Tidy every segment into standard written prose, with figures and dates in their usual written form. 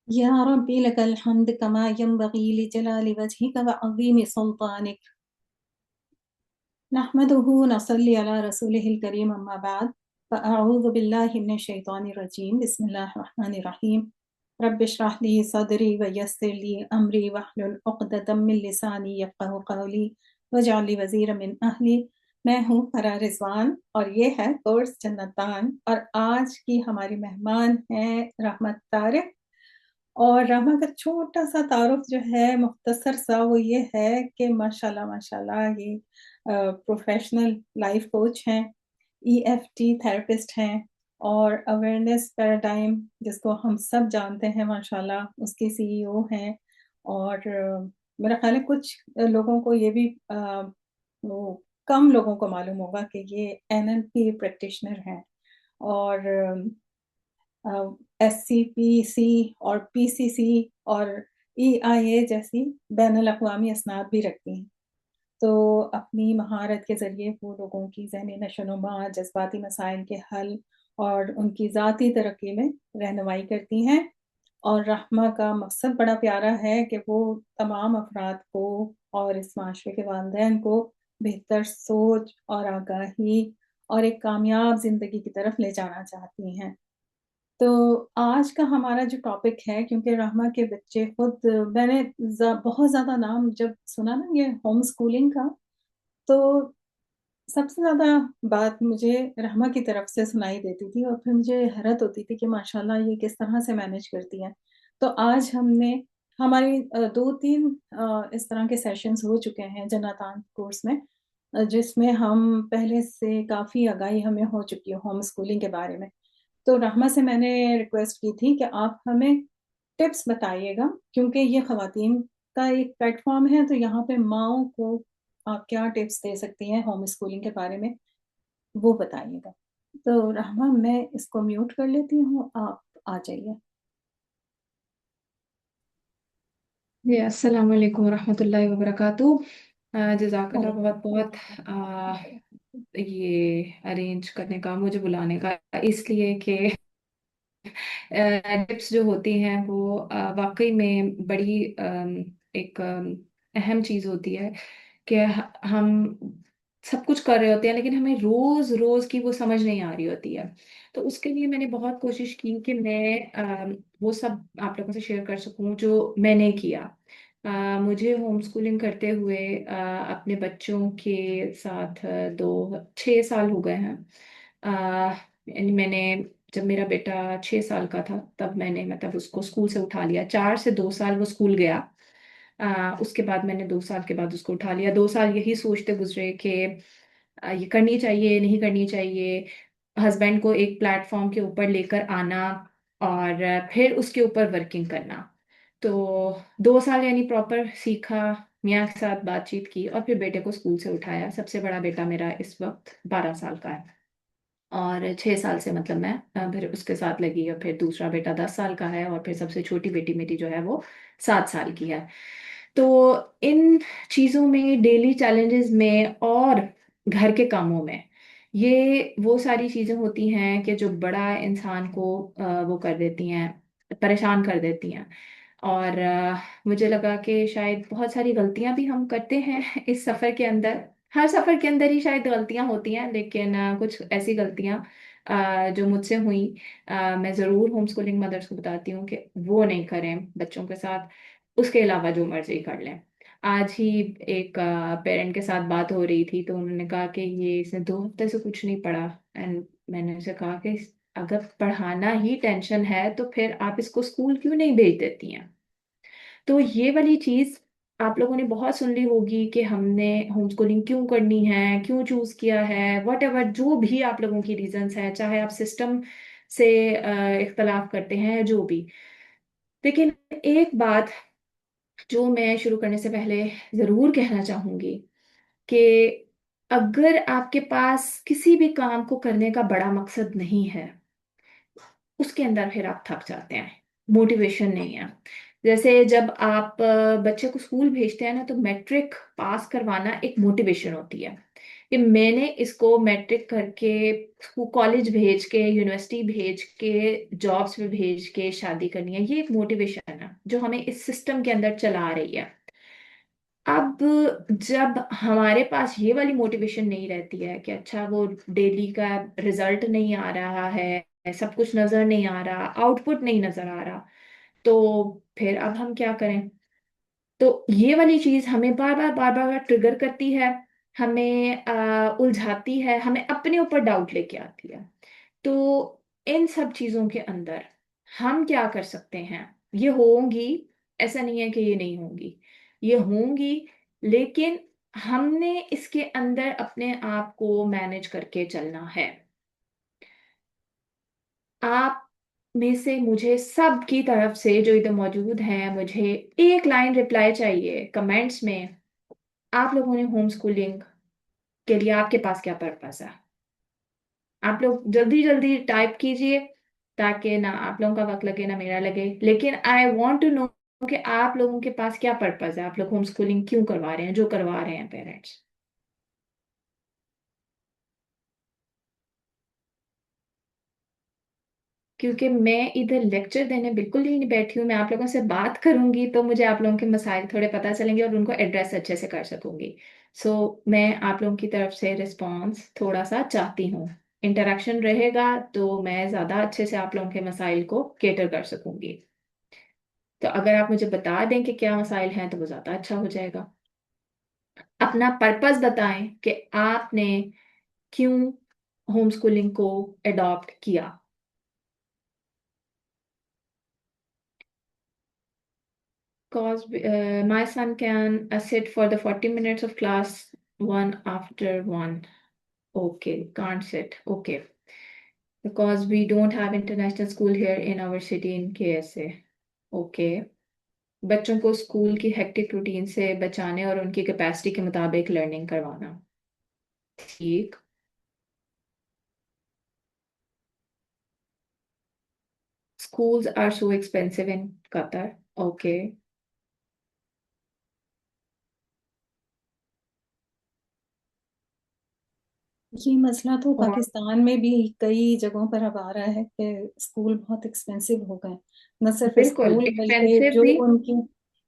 या रब्बी लकल हम्द कमा यंबगी लिजलालि वजहिका व अज़ीमि सुल्तानिक। नहमदुहु व नसल्ली अला रसूलिहिल करीम अम्मा बाद। फ़अऊज़ु बिल्लाहि मिनश शैतानिर रजीम। बिस्मिल्लाहिर रहमानिर रहीम। रब्बिश रह ली सदरी व यस्सिर ली अमरी वहलुल उक़दतम मिन लिसानी यफ़क़हू क़ौली वजअल ली वज़ीरम मिन अहली। मैं हूँ फरा रिज़वान और ये है कोर्स जन्नतान, और आज की हमारी मेहमान हैं रहमत तारिक। और रामा का छोटा-सा तारुफ जो है मुख्तसर सा, वो ये है कि माशाल्लाह माशाल्लाह ये प्रोफ़ेशनल लाइफ़ कोच हैं, ईएफटी थेरेपिस्ट हैं और अवेयरनेस पैराडाइम जिसको हम सब जानते हैं माशाल्लाह उसके सीईओ हैं। और मेरा ख़्याल है कुछ लोगों को ये भी वो कम लोगों को मालूम होगा कि ये एनएलपी प्रैक्टिशनर हैं। और एससीपीसी और पीसीसी और ईआईए जैसी बैनुल-अक़वामी असनाद भी रखती हैं। तो अपनी महारत के ज़रिए वो लोगों की ज़हनी नशो-नुमा, जज़्बाती मसाइल के हल और उनकी ज़ाती तरक्की में रहनुमाई करती हैं। और रहमा का मकसद बड़ा प्यारा है कि वो तमाम अफ़राद को और इस माशरे के वालिदैन को बेहतर सोच और आगाही और एक कामयाब ज़िंदगी की तरफ ले जाना चाहती हैं। तो आज का हमारा जो टॉपिक है, क्योंकि रहमा के बच्चे खुद मैंने बहुत ज़्यादा नाम जब सुना ना ये होम स्कूलिंग का, तो सबसे ज़्यादा बात मुझे रहमा की तरफ से सुनाई देती थी और फिर मुझे हैरत होती थी कि माशाल्लाह ये किस तरह से मैनेज करती हैं। तो आज हमने हमारी 2-3 इस तरह के सेशंस हो चुके हैं जन्नतान कोर्स में, जिसमें हम पहले से काफ़ी आगाही हमें हो चुकी है होम स्कूलिंग के बारे में। तो रहमा से मैंने रिक्वेस्ट की थी कि आप हमें टिप्स बताइएगा, क्योंकि ये ख़वातीन का एक प्लेटफ़ॉर्म है, तो यहाँ पे माँओं को आप क्या टिप्स दे सकती हैं होम स्कूलिंग के बारे में, वो बताइएगा। तो रहमा मैं इसको म्यूट कर लेती हूँ, आप आ जाइए। जी, अस्सलाम वालेकुम वरहमतुल्लाहि वबरकातुहू। जज़ाकल्लाह वालेकुम बहुत बहुत ये अरेंज करने का, मुझे बुलाने का, इसलिए कि टिप्स जो होती हैं वो वाकई में बड़ी एक अहम चीज़ होती है कि हम सब कुछ कर रहे होते हैं लेकिन हमें रोज रोज की वो समझ नहीं आ रही होती है। तो उसके लिए मैंने बहुत कोशिश की कि मैं वो सब आप लोगों से शेयर कर सकूं जो मैंने किया। मुझे होम स्कूलिंग करते हुए अपने बच्चों के साथ 6 साल हो गए हैं। यानी मैंने जब मेरा बेटा 6 साल का था तब मैंने मतलब उसको स्कूल से उठा लिया। 4 से 2 साल वो स्कूल गया। उसके बाद मैंने 2 साल के बाद उसको उठा लिया। 2 साल यही सोचते गुजरे कि ये करनी चाहिए नहीं करनी चाहिए। हस्बैंड को एक प्लेटफॉर्म के ऊपर लेकर आना और फिर उसके ऊपर वर्किंग करना। तो 2 साल यानी प्रॉपर सीखा, मियाँ के साथ बातचीत की और फिर बेटे को स्कूल से उठाया। सबसे बड़ा बेटा मेरा इस वक्त 12 साल का है और 6 साल से मतलब मैं फिर उसके साथ लगी और फिर दूसरा बेटा 10 साल का है और फिर सबसे छोटी बेटी मेरी जो है वो 7 साल की है। तो इन चीज़ों में, डेली चैलेंजेस में और घर के कामों में, ये वो सारी चीज़ें होती हैं कि जो बड़ा इंसान को वो कर देती हैं, परेशान कर देती हैं। और मुझे लगा कि शायद बहुत सारी गलतियां भी हम करते हैं इस सफ़र के अंदर। हर सफ़र के अंदर ही शायद गलतियां होती हैं, लेकिन कुछ ऐसी गलतियां जो मुझसे हुई, मैं ज़रूर होम स्कूलिंग मदर्स को बताती हूँ कि वो नहीं करें बच्चों के साथ। उसके अलावा जो मर्जी कर लें। आज ही एक पेरेंट के साथ बात हो रही थी तो उन्होंने कहा कि ये इसने 2 हफ्ते से कुछ नहीं पढ़ा। एंड मैंने उसे कहा कि अगर पढ़ाना ही टेंशन है तो फिर आप इसको स्कूल क्यों नहीं भेज देती हैं। तो ये वाली चीज आप लोगों ने बहुत सुन ली होगी कि हमने होम स्कूलिंग क्यों करनी है, क्यों चूज किया है, वट एवर जो भी आप लोगों की रीजंस है, चाहे आप सिस्टम से इख्तलाफ करते हैं, जो भी। लेकिन एक बात जो मैं शुरू करने से पहले जरूर कहना चाहूंगी कि अगर आपके पास किसी भी काम को करने का बड़ा मकसद नहीं है, उसके अंदर फिर आप थक जाते हैं, मोटिवेशन नहीं है। जैसे जब आप बच्चे को स्कूल भेजते हैं ना, तो मैट्रिक पास करवाना एक मोटिवेशन होती है कि मैंने इसको मैट्रिक करके कॉलेज भेज के, यूनिवर्सिटी भेज के, जॉब्स में भेज के शादी करनी है। ये एक मोटिवेशन है जो हमें इस सिस्टम के अंदर चला रही है। अब जब हमारे पास ये वाली मोटिवेशन नहीं रहती है कि अच्छा वो डेली का रिजल्ट नहीं आ रहा है, सब कुछ नजर नहीं आ रहा, आउटपुट नहीं नजर आ रहा, तो फिर अब हम क्या करें? तो ये वाली चीज हमें बार बार ट्रिगर करती है, हमें उलझाती है, हमें अपने ऊपर डाउट लेके आती है। तो इन सब चीजों के अंदर हम क्या कर सकते हैं? ये होंगी, ऐसा नहीं है कि ये नहीं होंगी, ये होंगी, लेकिन हमने इसके अंदर अपने आप को मैनेज करके चलना है। आप में से मुझे सबकी तरफ से जो इधर मौजूद हैं, मुझे एक लाइन रिप्लाई चाहिए कमेंट्स में। आप लोगों ने होम स्कूलिंग के लिए आपके पास क्या पर्पस है? आप लोग जल्दी जल्दी टाइप कीजिए, ताकि ना आप लोगों का वक्त लगे ना मेरा लगे। लेकिन आई वांट टू नो कि आप लोगों के पास क्या पर्पस है, आप लोग होम स्कूलिंग क्यों करवा रहे हैं जो करवा रहे हैं पेरेंट्स। क्योंकि मैं इधर लेक्चर देने बिल्कुल ही नहीं बैठी हूँ, मैं आप लोगों से बात करूंगी तो मुझे आप लोगों के मसाइल थोड़े पता चलेंगे और उनको एड्रेस अच्छे से कर सकूंगी। सो मैं आप लोगों की तरफ से रिस्पॉन्स थोड़ा सा चाहती हूँ। इंटरेक्शन रहेगा तो मैं ज़्यादा अच्छे से आप लोगों के मसाइल को केटर कर सकूंगी। तो अगर आप मुझे बता दें कि क्या मसाइल हैं तो वो ज़्यादा अच्छा हो जाएगा। अपना पर्पस बताएं कि आपने क्यों होम स्कूलिंग को अडॉप्ट किया। Cause my son can sit for the 40 minutes of class one after one. Okay, can't sit. Okay. Because we don't have international school here in our city in KSA. Okay. बच्चों को school की hectic routine से बचाने और उनकी capacity के मुताबिक learning करवाना। ठीक। Schools are so expensive in Qatar. Okay. ये मसला तो और पाकिस्तान में भी कई जगहों पर अब आ रहा है कि स्कूल बहुत एक्सपेंसिव हो गए। न सिर्फ बिल्कुल स्कूल बल्कि एक्सपेंसिव जो भी। उनकी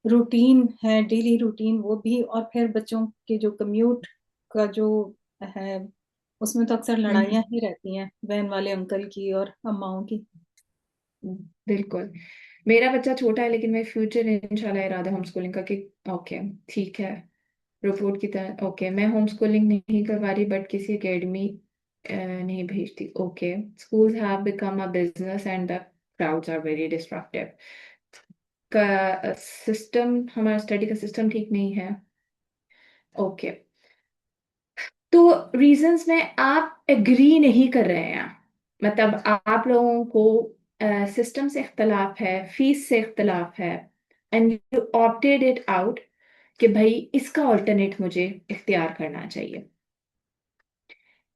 रूटीन है, डेली रूटीन, वो भी। और फिर बच्चों के जो कम्यूट का जो है, उसमें तो अक्सर लड़ाइयाँ ही रहती हैं वैन वाले अंकल की और अम्माओं की। बिल्कुल। मेरा बच्चा छोटा है लेकिन मैं फ्यूचर इंशाल्लाह इरादा होम स्कूलिंग का कि ओके, ठीक है, रिपोर्ट की तरह। ओके, मैं होम स्कूलिंग नहीं करवा रही बट किसी एकेडमी नहीं भेजती। Okay. Schools have become a business and the crowds are very destructive. का सिस्टम, हमारा स्टडी का सिस्टम ठीक नहीं है। ओके। तो रीजंस में आप एग्री नहीं कर रहे हैं, मतलब आप लोगों को सिस्टम से इख्तलाफ है, फीस से इख्तलाफ है, and you opted it out कि भाई इसका ऑल्टरनेट मुझे इख्तियार करना चाहिए।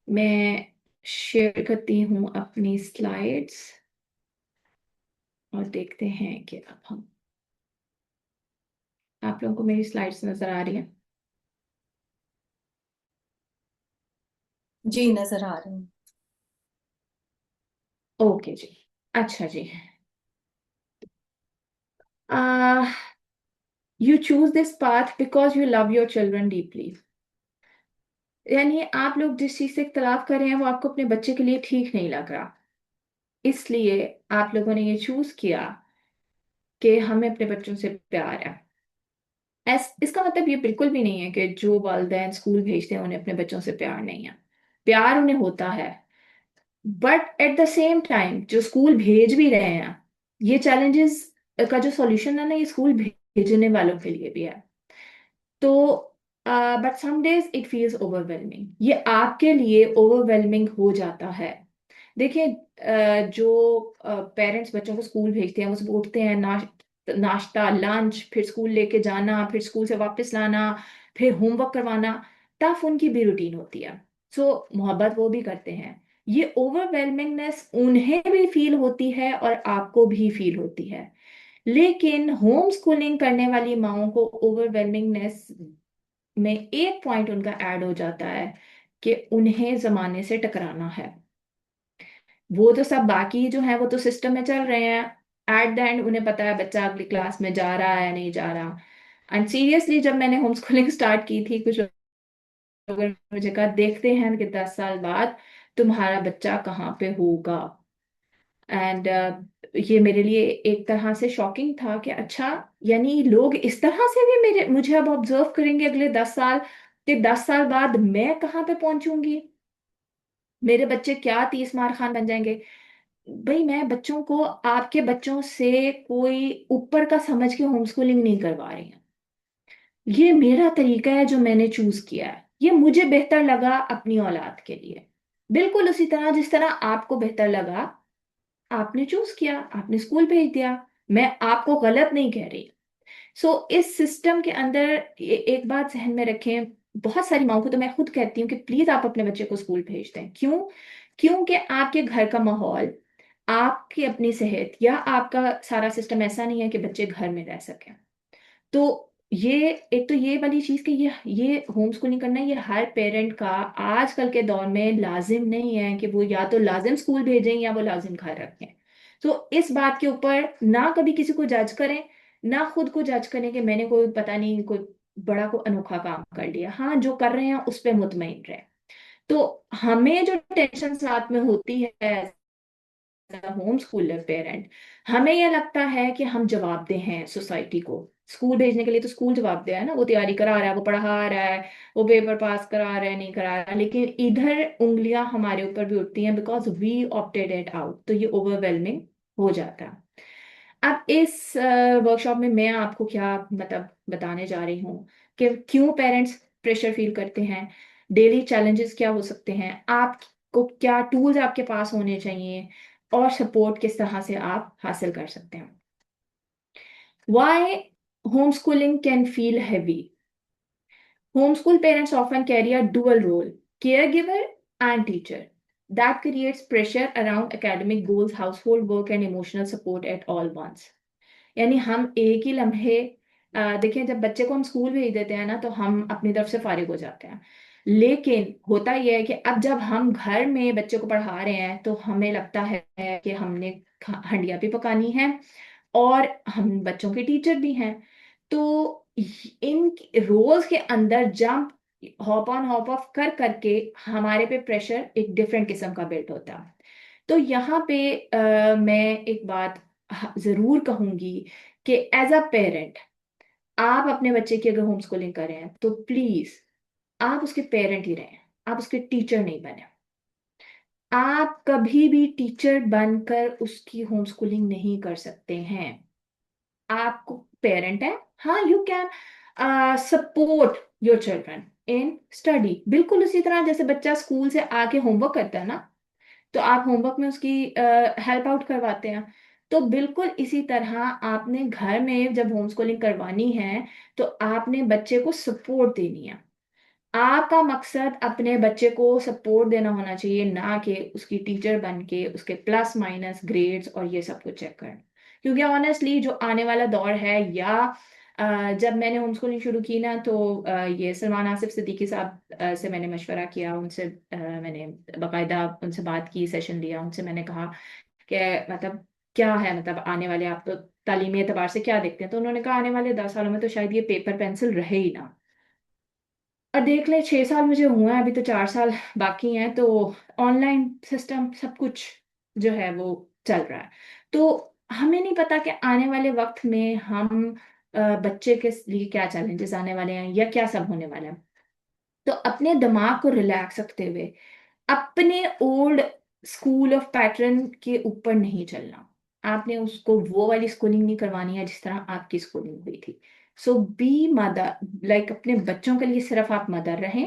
मैं शेयर करती हूँ अपनी स्लाइड्स और देखते हैं कि अब हम, आप लोगों को मेरी स्लाइड्स नजर आ रही हैं? जी, नजर आ रही हैं। ओके जी। अच्छा जी। uh, you choose this path because you love your children deeply। यानी आप लोग जिस चीज से इख्तलाफ कर रहे हैं वो आपको अपने बच्चे के लिए ठीक नहीं लग रहा, इसलिए आप लोगों ने ये चूज किया कि हमें अपने बच्चों से प्यार है। इसका मतलब ये बिल्कुल भी नहीं है कि जो वालिदैन स्कूल भेजते हैं उन्हें अपने बच्चों से प्यार नहीं है। प्यार उन्हें होता है, but at the same time जो स्कूल भेज भी रहे हैं, ये चैलेंजेस का जो सॉल्यूशन है ना, ये स्कूल भेजने वालों के लिए भी है। तो but some days it feels overwhelming, ये आपके लिए ओवरवेलमिंग हो जाता है। देखिए, जो पेरेंट्स बच्चों को स्कूल भेजते हैं वो सुबह उठते हैं, नाश्ता, लंच, फिर स्कूल लेके जाना, फिर स्कूल से वापस लाना, फिर होमवर्क करवाना, टफ उनकी भी रूटीन होती है। सो मोहब्बत वो भी करते हैं। ये ओवरवेलमिंगनेस उन्हें भी फील होती है और आपको भी फील होती है। लेकिन होम स्कूलिंग करने वाली माओं को ओवरवेलमिंगनेस में एक पॉइंट उनका ऐड हो जाता है कि उन्हें जमाने से टकराना है। वो तो सब बाकी जो है वो तो सिस्टम में चल रहे हैं, एट द एंड उन्हें पता है बच्चा अगली क्लास में जा रहा है या नहीं जा रहा। एंड सीरियसली जब मैंने होम स्कूलिंग स्टार्ट की थी, कुछ लोगों ने मुझे कहा देखते हैं कि 10 साल बाद तुम्हारा बच्चा कहाँ पे होगा। एंड ये मेरे लिए एक तरह से शॉकिंग था कि अच्छा, यानी लोग इस तरह से भी मेरे मुझे अब ऑब्जर्व करेंगे अगले 10 साल, कि 10 साल बाद मैं कहाँ पे पहुंचूंगी, मेरे बच्चे क्या 30 मार खान बन जाएंगे। भाई मैं बच्चों को आपके बच्चों से कोई ऊपर का समझ के होम स्कूलिंग नहीं करवा रही हूँ। ये मेरा तरीका है जो मैंने चूज किया है, ये मुझे बेहतर लगा अपनी औलाद के लिए। बिल्कुल उसी तरह जिस तरह आपको बेहतर लगा, आपने चूज किया, आपने स्कूल भेज दिया। मैं आपको गलत नहीं कह रही। इस सिस्टम के अंदर एक बात जहन में रखें। बहुत सारी माओ को तो मैं खुद कहती हूँ कि प्लीज आप अपने बच्चे को स्कूल भेज दें। क्यों? क्योंकि आपके घर का माहौल, आपकी अपनी सेहत या आपका सारा सिस्टम ऐसा नहीं है कि बच्चे घर में रह सकें। तो ये एक तो ये वाली चीज कि ये होम स्कूलिंग करना ये हर पेरेंट का आजकल के दौर में लाजिम नहीं है कि वो या तो लाजिम स्कूल भेजें या वो लाजिम घर रखें। तो इस बात के ऊपर ना कभी किसी को जज करें, ना खुद को जज करें कि मैंने कोई पता नहीं कोई बड़ा को अनोखा काम कर लिया। हाँ, जो कर रहे हैं उस पर मुतमईन रहे। तो हमें जो टेंशन साथ में होती है होम स्कूलर पेरेंट, हमें यह लगता है कि हम जवाबदेह हैं सोसाइटी को। स्कूल भेजने के लिए तो स्कूल जवाबदेह है ना, वो तैयारी करा रहा है, वो पढ़ा रहा है, वो पेपर पास करा रहा है, नहीं करा रहा है। लेकिन इधर उंगलियां हमारे ऊपर भी उठती हैं because we opted it out, तो ये ओवरवेलमिंग हो जाता है। अब इस वर्कशॉप में मैं आपको क्या मतलब बताने जा रही हूँ कि क्यों पेरेंट्स प्रेशर फील करते हैं, डेली चैलेंजेस क्या हो सकते हैं, आपको क्या टूल्स आपके पास होने चाहिए, और सपोर्ट किस तरह से आप हासिल कर सकते हैं। Why homeschooling can feel heavy? Homeschool parents often carry a dual role, caregiver and teacher. That creates pressure around academic goals, household work, and emotional support at all once. यानी हम एक ही लम्हे देखिए, जब बच्चे को हम स्कूल भेज देते हैं ना तो हम अपनी तरफ से फारिग हो जाते हैं। लेकिन होता यह है कि अब जब हम घर में बच्चे को पढ़ा रहे हैं तो हमें लगता है कि हमने हंडिया भी पकानी है और हम बच्चों के टीचर भी हैं। तो इन रोल्स के अंदर jump, hop on hop off कर करके हमारे पे प्रेशर एक डिफरेंट किस्म का बिल्ड होता है। तो यहाँ पे मैं एक बात जरूर कहूंगी कि एज अ पेरेंट, आप अपने बच्चे की अगर होम स्कूलिंग कर रहे हैं तो प्लीज आप उसके पेरेंट ही रहें, आप उसके टीचर नहीं बने। आप कभी भी टीचर बनकर उसकी होम स्कूलिंग नहीं कर सकते हैं। आपको पेरेंट है, हाँ, you can support your children in study, बिल्कुल उसी तरह जैसे बच्चा स्कूल से आके होमवर्क करता है ना, तो आप होमवर्क में उसकी हेल्प आउट करवाते हैं। तो बिल्कुल इसी तरह आपने घर में जब होम स्कूलिंग करवानी है तो आपने बच्चे को सपोर्ट देनी है। आपका मकसद अपने बच्चे को सपोर्ट देना होना चाहिए, ना कि उसकी टीचर बन के उसके प्लस माइनस ग्रेड्स और ये सब कुछ चेक करना। क्योंकि ऑनेस्टली जो आने वाला दौर है, या जब मैंने होम स्कूलिंग शुरू की ना तो ये सलमान आसिफ सिद्दीकी साहब से मैंने मशवरा किया, उनसे मैंने बाकायदा उनसे बात की, सेशन लिया, उनसे मैंने कहा कि मतलब क्या है, मतलब आने वाले आप तो तालीमी एतबार से क्या देखते हैं। तो उन्होंने कहा आने वाले 10 सालों में तो शायद ये पेपर पेंसिल रहे ही ना। और देख ले, 6 साल मुझे हुआ है, अभी तो 4 साल बाकी हैं, तो ऑनलाइन सिस्टम सब कुछ जो है वो चल रहा है। तो हमें नहीं पता कि आने वाले वक्त में हम बच्चे के लिए क्या चैलेंजेस आने वाले हैं या क्या सब होने वाला है। तो अपने दिमाग को रिलैक्स रखते हुए अपने ओल्ड स्कूल ऑफ पैटर्न के ऊपर नहीं चलना। आपने उसको वो वाली स्कूलिंग नहीं करवानी है जिस तरह आपकी स्कूलिंग हुई थी। सो बी मदर, लाइक अपने बच्चों के लिए सिर्फ आप मदर रहें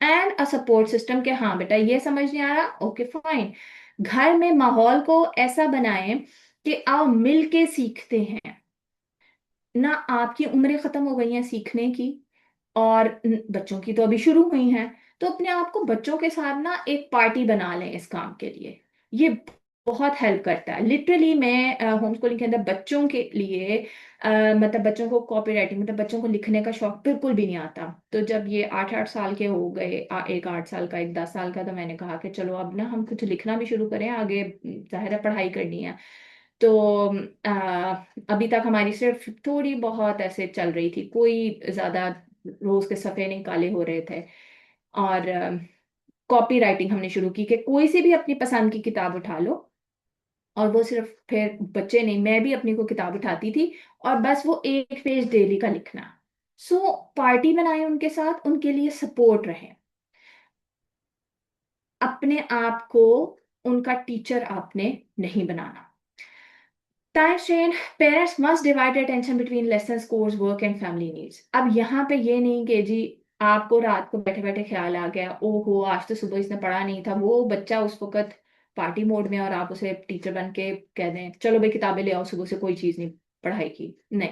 एंड अ सपोर्ट सिस्टम के, हाँ बेटा ये समझ नहीं आ रहा, ओके फाइन। घर में माहौल को ऐसा बनाएं कि आओ मिल के सीखते हैं। ना आपकी उम्रें खत्म हो गई हैं सीखने की, और बच्चों की तो अभी शुरू हुई हैं। तो अपने आप को बच्चों के साथ ना एक पार्टी बना लें इस काम के लिए। ये बहुत हेल्प करता है लिटरली। मैं होम स्कूलिंग के अंदर बच्चों के लिए मतलब बच्चों को कॉपी राइटिंग, मतलब बच्चों को लिखने का शौक बिल्कुल भी नहीं आता। तो जब ये 8-8 साल के हो गए, एक 8 साल का, एक 10 साल का, तो मैंने कहा कि चलो अब ना हम कुछ लिखना भी शुरू करें, आगे जाहिर है पढ़ाई करनी है। तो अभी तक हमारी सिर्फ थोड़ी बहुत ऐसे चल रही थी, कोई ज्यादा रोज के सफे नहीं काले हो रहे थे। और कॉपी राइटिंग हमने शुरू की कि कोई सी भी अपनी पसंद की किताब उठा लो, और वो सिर्फ फिर बच्चे नहीं, मैं भी अपनी को किताब उठाती थी, और बस वो एक पेज डेली का लिखना। सो पार्टी बनाए उनके साथ, उनके लिए सपोर्ट रहे। अपने आप को उनका टीचर आपने नहीं बनाना। Time strain, parents must divide attention between lesson, course work and family needs. अब यहाँ पे ये नहीं कि जी आपको रात को बैठे बैठे ख्याल आ गया, ओहो आज तो सुबह इसने पढ़ा नहीं था, वो बच्चा उस वक्त पार्टी मोड में, और आप उसे टीचर बन के कह दें चलो भाई किताबें ले आओ, सुबह से कोई चीज नहीं पढ़ाई की। नहीं,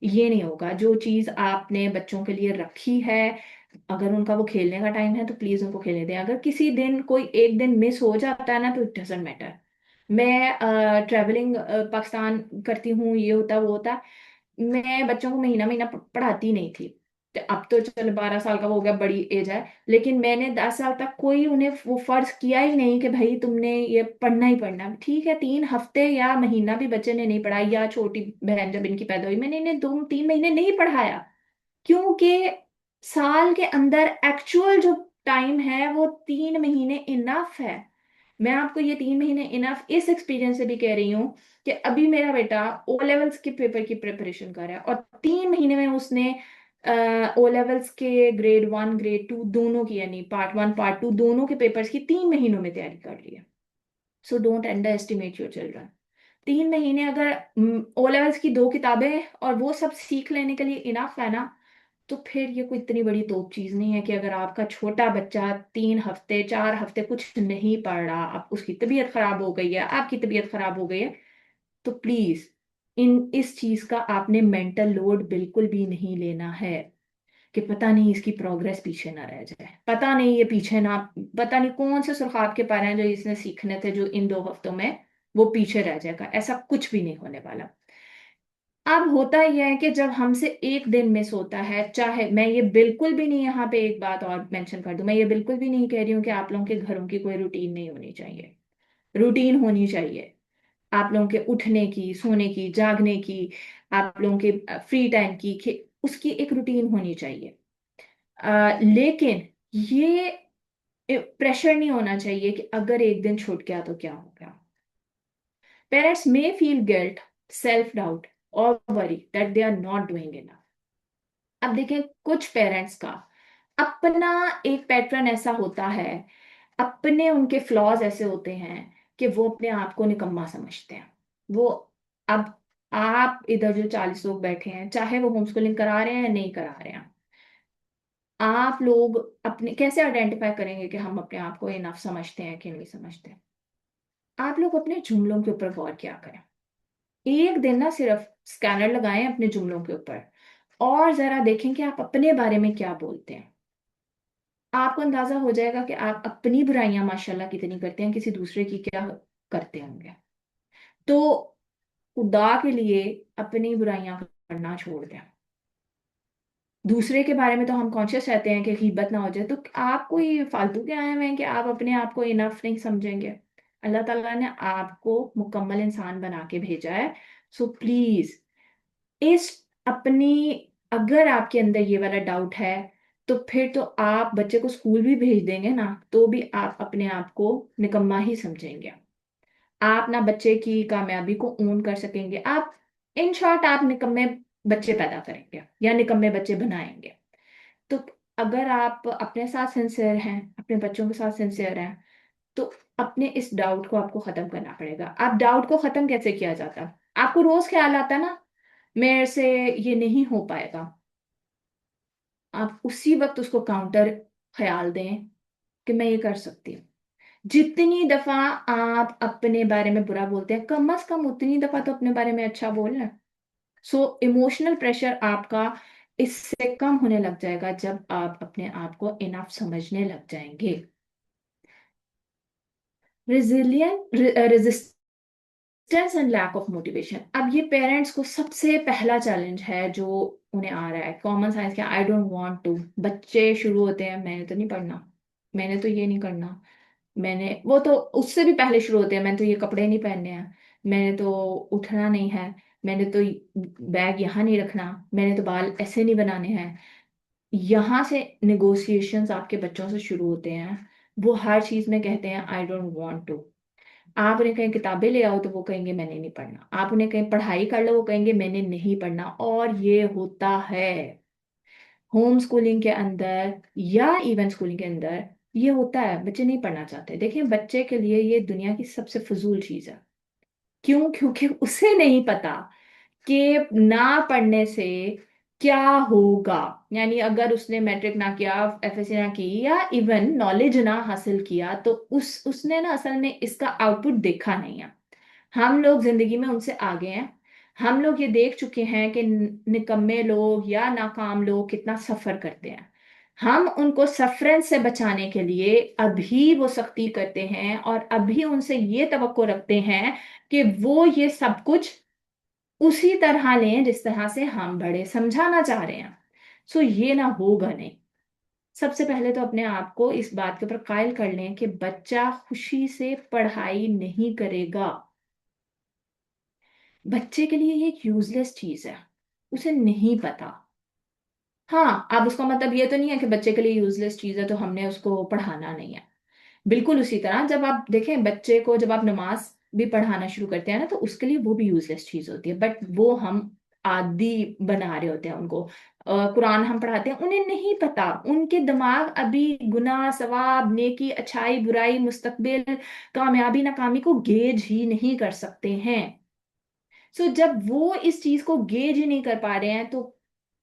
ये नहीं होगा। जो चीज आपने बच्चों के लिए रखी है, अगर उनका वो खेलने का टाइम है तो प्लीज उनको खेलने दें। अगर किसी दिन कोई एक दिन मिस हो जाता है ना, तो इट डजेंट मैटर। मैं ट्रैवलिंग पाकिस्तान करती हूँ, ये होता वो होता, मैं बच्चों को महीना महीना पढ़ाती नहीं थी। तो अब तो चल 12 साल का वो हो गया, बड़ी एज है, लेकिन मैंने 10 साल तक कोई उन्हें वो फर्ज किया ही नहीं कि भाई तुमने ये पढ़ना ही पढ़ना। ठीक है, 3 हफ्ते या महीना भी बच्चे ने नहीं पढ़ा, या छोटी बहन जब इनकी पैदा हुई मैंने इन्हें 2-3 महीने नहीं पढ़ाया, क्योंकि साल के अंदर एक्चुअल जो टाइम है वो 3 महीने इनफ है। मैं आपको ये 3 महीने इनफ इस एक्सपीरियंस से भी कह रही हूँ कि अभी मेरा बेटा ओ लेवल्स के पेपर की प्रिपरेशन कर रहा है, और 3 महीने में उसने ओ लेवल्स के ग्रेड 1 ग्रेड 2 दोनों की, यानी पार्ट 1 पार्ट 2 दोनों के पेपर्स की 3 महीनों में तैयारी कर ली है। So don't under estimate your children. 3 महीने अगर ओ लेवल्स की 2 किताबें और वो सब सीख लेने के लिए इनफ है ना, तो फिर ये कोई इतनी बड़ी तोप चीज नहीं है कि अगर आपका छोटा बच्चा 3 हफ्ते 4 हफ्ते कुछ नहीं पढ़ रहा, आप उसकी तबीयत खराब हो गई है, आपकी तबीयत खराब हो गई है, तो प्लीज इस चीज का आपने मेंटल लोड बिल्कुल भी नहीं लेना है कि पता नहीं इसकी प्रोग्रेस पीछे ना रह जाए, पता नहीं ये पीछे ना, पता नहीं कौन से सुरखाब के पारे हैं जो इसने सीखने थे जो इन 2 हफ्तों में वो पीछे रह जाएगा। ऐसा कुछ भी नहीं होने वाला। अब होता यह है कि जब हमसे एक दिन मिस होता है, चाहे मैं ये बिल्कुल भी नहीं, यहाँ पे एक बात और मेंशन कर दूं, मैं ये बिल्कुल भी नहीं कह रही हूँ कि आप लोगों के घरों की कोई रूटीन नहीं होनी चाहिए। रूटीन होनी चाहिए, आप लोगों के उठने की, सोने की, जागने की, आप लोगों के फ्री टाइम की, उसकी एक रूटीन होनी चाहिए। लेकिन ये प्रेशर नहीं होना चाहिए कि अगर एक दिन छूट गया तो क्या हो गया। Parents may feel guilt, self doubt or worry that they are not doing enough। अब देखें, कुछ पेरेंट्स का अपना एक पैटर्न ऐसा होता है, अपने उनके फ्लॉज ऐसे होते हैं कि वो अपने आप को निकम्मा समझते हैं। वो अब आप इधर जो 40 लोग बैठे हैं, चाहे वो होम स्कूलिंग करा रहे हैं या नहीं करा रहे हैं, आप लोग अपने कैसे आइडेंटिफाई करेंगे कि हम अपने आप को इनफ समझते हैं कि नहीं समझते? आप लोग अपने जुमलों के ऊपर गौर किया करें। एक दिन ना सिर्फ स्कैनर लगाएं अपने जुमलों के ऊपर, और जरा देखें कि आप अपने बारे में क्या बोलते हैं। आपको अंदाजा हो जाएगा कि आप अपनी बुराइयां माशाल्लाह कितनी करते हैं, किसी दूसरे की क्या करते होंगे। तो खुदा के लिए अपनी बुराइयां करना छोड़ दें। दूसरे के बारे में तो हम कॉन्शियस रहते हैं कि गीबत ना हो जाए, तो आप कोई फालतू के आए हुए हैं कि आप अपने आप को इनफ नहीं समझेंगे? अल्लाह ताला ने आपको मुकम्मल इंसान बना के भेजा है। सो प्लीज इस अपनी, अगर आपके अंदर ये वाला डाउट है, तो फिर तो आप बच्चे को स्कूल भी भेज देंगे ना, तो भी आप अपने आप को निकम्मा ही समझेंगे। आप ना बच्चे की कामयाबी को ओन कर सकेंगे। आप, इन शॉर्ट, आप निकम्मे बच्चे पैदा करेंगे या निकम्मे बच्चे बनाएंगे। तो अगर आप अपने साथ सिंसियर हैं, अपने बच्चों के साथ सिंसियर हैं, तो अपने इस डाउट को आपको खत्म करना पड़ेगा। आप डाउट को खत्म कैसे किया जाता? आपको रोज ख्याल आता ना मेरे से ये नहीं हो पाएगा, आप उसी वक्त उसको काउंटर ख्याल दें कि मैं ये कर सकती हूँ। जितनी दफा आप अपने बारे में बुरा बोलते हैं, कम से कम उतनी दफा तो अपने बारे में अच्छा बोलना। सो इमोशनल प्रेशर आपका इससे कम होने लग जाएगा जब आप अपने आप को इनफ समझने लग जाएंगे। Resilient, resistance and lack of motivation. अब ये पेरेंट्स को सबसे पहला चैलेंज है जो उन्हें आ रहा है कॉमन साइंस के, आई डोंट वांट टू। बच्चे शुरू होते हैं, मैंने तो नहीं पढ़ना, मैंने तो ये नहीं करना, मैंने वो तो उससे भी पहले शुरू होते हैं, मैंने तो ये कपड़े नहीं पहनने हैं, मैंने तो उठना नहीं है, मैंने तो बैग यहाँ नहीं रखना, मैंने तो बाल ऐसे नहीं बनाने हैं। यहाँ से निगोशिएशंस आपके बच्चों से शुरू होते हैं। वो हर चीज में कहते हैं आई डोंट वांट टू। आप उन्हें कहीं किताबें ले आओ तो वो कहेंगे मैंने नहीं पढ़ना, आप उन्हें कहीं पढ़ाई कर लो वो कहेंगे मैंने नहीं पढ़ना। और ये होता है होम स्कूलिंग के अंदर या इवन स्कूलिंग के अंदर, ये होता है, बच्चे नहीं पढ़ना चाहते। देखिए बच्चे के लिए ये दुनिया की सबसे फजूल चीज है। क्यों? क्योंकि उसे नहीं पता कि ना पढ़ने से क्या होगा। यानी अगर उसने मैट्रिक ना किया, एफएससी ना की, या इवन नॉलेज ना हासिल किया, तो उसने ना असल में इसका आउटपुट देखा नहीं है। हम लोग जिंदगी में उनसे आगे हैं। हम लोग ये देख चुके हैं कि निकम्मे लोग या नाकाम लोग कितना सफर करते हैं। हम उनको सफरेंस से बचाने के लिए अभी वो सख्ती करते हैं और अभी उनसे ये तवक्को रखते हैं कि वो ये सब कुछ उसी तरह लें जिस तरह से हम बड़े समझाना चाह रहे हैं। सो ये ना होगा नहीं। सबसे पहले तो अपने आप को इस बात के ऊपर कायल कर लें कि बच्चा खुशी से पढ़ाई नहीं करेगा। बच्चे के लिए ये एक यूजलेस चीज है, उसे नहीं पता। हाँ, अब उसका मतलब ये तो नहीं है कि बच्चे के लिए यूजलेस चीज है तो हमने उसको पढ़ाना नहीं है। बिल्कुल उसी तरह जब आप देखें बच्चे को, जब आप नमाज भी पढ़ाना शुरू करते हैं ना, तो उसके लिए वो भी यूजलेस चीज होती है, बट वो हम आदी बना रहे होते हैं उनको। कुरान हम पढ़ाते हैं, उन्हें नहीं पता, उनके दिमाग अभी गुनाह सवाब नेकी अच्छाई बुराई मुस्तकबिल कामयाबी नाकामी को गेज ही नहीं कर सकते हैं। सो जब वो इस चीज को गेज ही नहीं कर पा रहे हैं, तो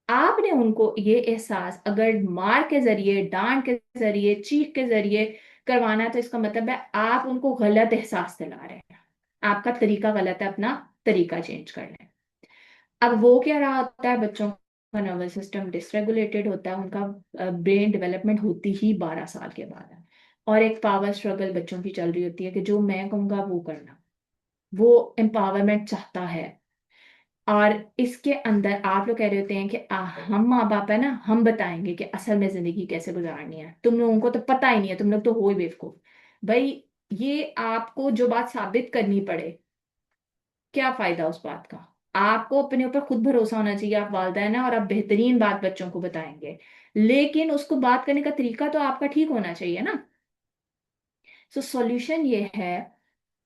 आपने उनको ये एहसास अगर मार के जरिए, डांट के जरिए, चीख के जरिए करवाना है, तो इसका मतलब है आप उनको गलत एहसास दिला रहे हैं। आपका तरीका गलत है, अपना तरीका चेंज कर लें। अब वो क्या रहा होता है, बच्चों का नर्वस सिस्टम डिसरेगुलेटेड होता है, उनका ब्रेन डेवलपमेंट होती ही 12 साल के बाद है। और एक पावर स्ट्रगल बच्चों की चल रही होती है कि जो मैं कहूंगा वो करना। वो एम्पावरमेंट चाहता है। और इसके अंदर आप लोग कह रहे होते हैं कि हम माँ बाप है ना, हम बताएंगे कि असल में जिंदगी कैसे गुजारनी है, तुम लोगों को तो पता ही नहीं है, तुम लोग तो हो ही बेवकूफ। भाई, ये आपको जो बात साबित करनी पड़े, क्या फायदा उस बात का? आपको अपने ऊपर खुद भरोसा होना चाहिए, आप वालिदैन हैं और आप बेहतरीन बात बच्चों को बताएंगे, लेकिन उसको बात करने का तरीका तो आपका ठीक होना चाहिए ना। सो सॉल्यूशन ये है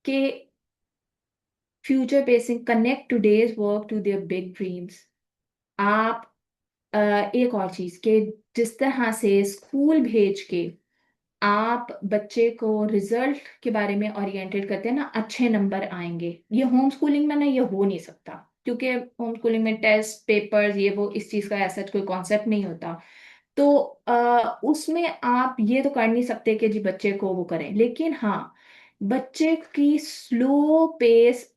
कि future basing, connect today's work to their big dreams. आप एक और चीज के, जिस तरह से स्कूल भेज के आप बच्चे को रिजल्ट के बारे में ओरिएंटेड करते हैं ना, अच्छे नंबर आएंगे, ये होम स्कूलिंग में ना ये हो नहीं सकता। क्योंकि होम स्कूलिंग में टेस्ट पेपर्स ये वो इस चीज का ऐसा कोई कॉन्सेप्ट नहीं होता। तो उसमें आप ये तो कर नहीं सकते कि जी बच्चे को वो करें, लेकिन हाँ, बच्चे की स्लो पेस,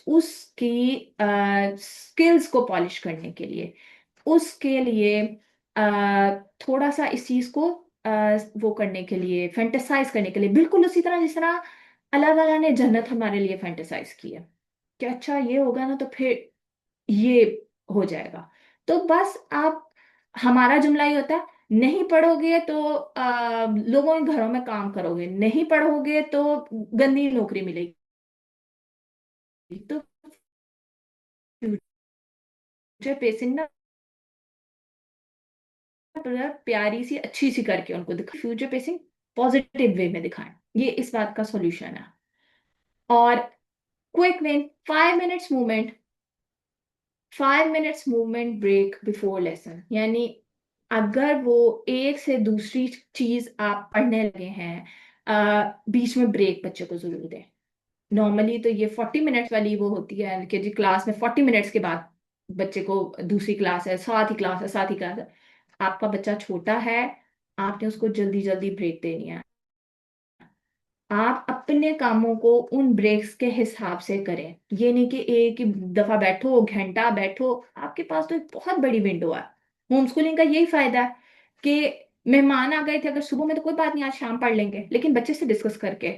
उसकी स्किल्स को पॉलिश करने के लिए, उसके लिए थोड़ा सा इस चीज को वो करने के लिए, फैंटेसाइज करने के लिए, बिल्कुल उसी तरह जिस तरह अल्लाह ताला ने जन्नत हमारे लिए फैंटेसाइज की है कि अच्छा ये होगा ना तो फिर ये हो जाएगा। तो बस आप, हमारा जुमला ही होता है, नहीं पढ़ोगे तो लोगों के घरों में काम करोगे, नहीं पढ़ोगे तो गंदी नौकरी मिलेगी। तो फ्यूचर पेसिंग ना प्यारी सी अच्छी सी करके उनको दिखा, फ्यूचर पेसिंग पॉजिटिव वे में दिखाएं। ये इस बात का सॉल्यूशन है। और quick win, 5 minutes movement, 5 minutes movement break before lesson. यानी अगर वो एक से दूसरी चीज आप पढ़ने लगे हैं, बीच में ब्रेक बच्चे को जरूर दें। नॉर्मली तो ये 40 मिनट्स वाली वो होती है कि जी क्लास में 40 मिनट्स के बाद बच्चे को दूसरी क्लास है, साथ ही क्लास है, साथ ही क्लास है। आपका बच्चा छोटा है, आपने उसको जल्दी जल्दी ब्रेक देनी है। आप अपने कामों को उन ब्रेक्स के हिसाब से करें। ये नहीं कि एक ही दफा बैठो, घंटा बैठो, आपके पास तो एक बहुत बड़ी विंडो है। होम स्कूलिंग का यही फायदा है कि मेहमान आ गए थे, अगर सुबह में तो कोई बात नहीं, आज शाम पढ़ लेंगे, लेकिन बच्चे से डिस्कस करके,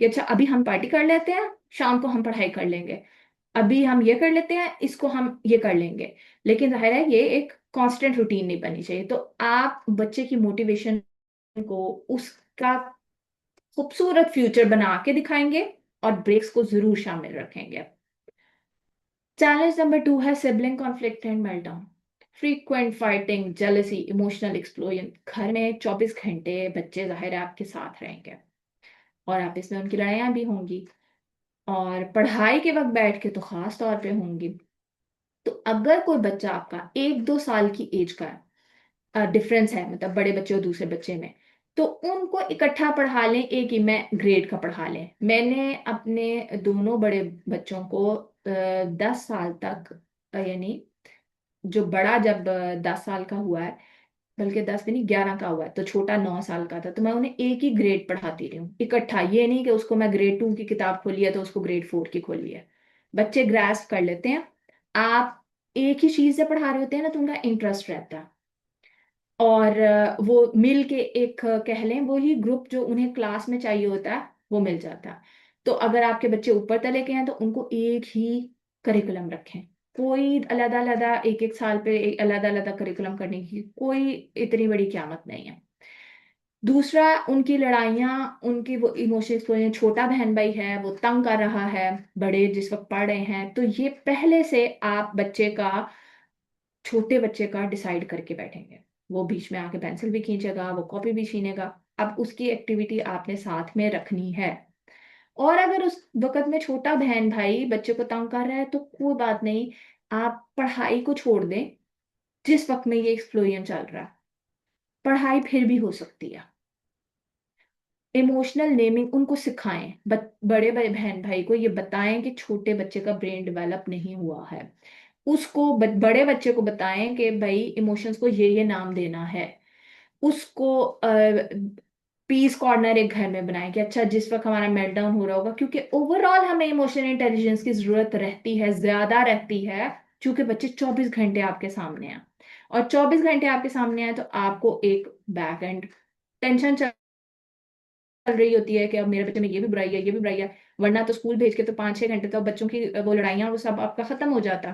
कि अच्छा अभी हम पार्टी कर लेते हैं, शाम को हम पढ़ाई कर लेंगे, अभी हम ये कर लेते हैं, इसको हम ये कर लेंगे। लेकिन जाहिर है ये एक कांस्टेंट रूटीन नहीं बनी चाहिए। तो आप बच्चे की मोटिवेशन को उसका खूबसूरत फ्यूचर बना के दिखाएंगे और ब्रेक्स को जरूर शामिल रखेंगे। चैलेंज नंबर 2 है sibling conflict and meltdown. Frequent fighting, jealousy, emotional explosion. घर में 24 घंटे बच्चे जाहिर है आपके साथ रहेंगे और आपस में उनकी लड़ाइयाँ भी होंगी, और पढ़ाई के वक्त बैठ के तो खास तौर पे होंगी। तो अगर कोई बच्चा आपका 1-2 साल की एज का डिफरेंस है, मतलब बड़े बच्चे और दूसरे बच्चे में, तो उनको इकट्ठा पढ़ा लें, एक ही में ग्रेड का पढ़ा लें। मैंने अपने दोनों बड़े बच्चों को 10 साल तक यानी जो बड़ा जब 10 साल का हुआ है, बल्कि 10 भी नहीं, 11 का हुआ है, तो छोटा 9 साल का था, तो मैं उन्हें एक ही ग्रेड पढ़ाती रही हूँ इकट्ठा। ये नहीं कि उसको मैं ग्रेड 2 की किताब खोली है तो उसको ग्रेड 4 की खोली है। बच्चे ग्रास्प कर लेते हैं। आप एक ही चीज से पढ़ा रहे होते हैं ना, तो उनका इंटरेस्ट रहता है, और वो मिल के एक कह लें वो ही ग्रुप जो उन्हें क्लास में चाहिए होता है वो मिल जाता है। तो अगर आपके बच्चे ऊपर तले के हैं तो उनको एक ही करिकुलम रखें। कोई अलग अलग एक एक साल पे अलग अलग करिकुलम करने की कोई इतनी बड़ी क़यामत नहीं है। दूसरा, उनकी लड़ाइयाँ, उनकी वो इमोशंस, छोटा बहन भाई है वो तंग कर रहा है, बड़े जिस वक्त पढ़ रहे हैं, तो ये पहले से आप बच्चे का, छोटे बच्चे का डिसाइड करके बैठेंगे। वो बीच में आके पेंसिल भी खींचेगा, वो कॉपी भी छीनेगा। अब उसकी एक्टिविटी आपने साथ में रखनी है। और अगर उस वक्त में छोटा बहन भाई बच्चे को तंग कर रहा है तो कोई बात नहीं, आप पढ़ाई को छोड़ दें। जिस वक्त में ये एक्सप्लोजन चल रहा है, पढ़ाई फिर भी हो सकती है। इमोशनल नेमिंग उनको सिखाएं, बड़े बड़े बहन भाई को ये बताएं कि छोटे बच्चे का ब्रेन डेवलप नहीं हुआ है। उसको बड़े बच्चे को बताएं कि भाई इमोशंस को ये नाम देना है। उसको पीस कॉर्नर एक घर में बनाएं कि अच्छा जिस वक्त हमारा मेल्टडाउन हो रहा होगा, क्योंकि ओवरऑल हमें इमोशनल इंटेलिजेंस की जरूरत रहती है, ज्यादा रहती है, क्योंकि बच्चे 24 घंटे आपके सामने हैं। और 24 घंटे आपके सामने हैं तो आपको एक बैक एंड टेंशन चल रही होती है कि अब मेरे बच्चे में ये भी बुराई है, ये भी बुराई है। वरना तो स्कूल भेज के तो 5-6 घंटे तो बच्चों की वो लड़ाइयाँ वो सब आपका खत्म हो जाता।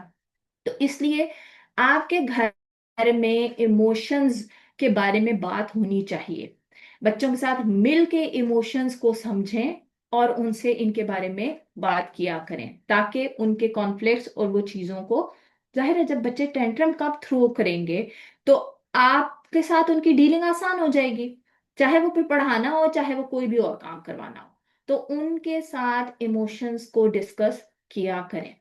तो इसलिए आपके घर में इमोशंस के बारे में बात होनी चाहिए। बच्चों के साथ मिल के इमोशंस को समझें और उनसे इनके बारे में बात किया करें, ताकि उनके कॉन्फ्लिक्ट्स और वो चीज़ों को, जाहिर है जब बच्चे टेंट्रम कब थ्रो करेंगे तो आपके साथ उनकी डीलिंग आसान हो जाएगी, चाहे वो फिर पढ़ाना हो चाहे वो कोई भी और काम करवाना हो। तो उनके साथ इमोशंस को डिस्कस किया करें।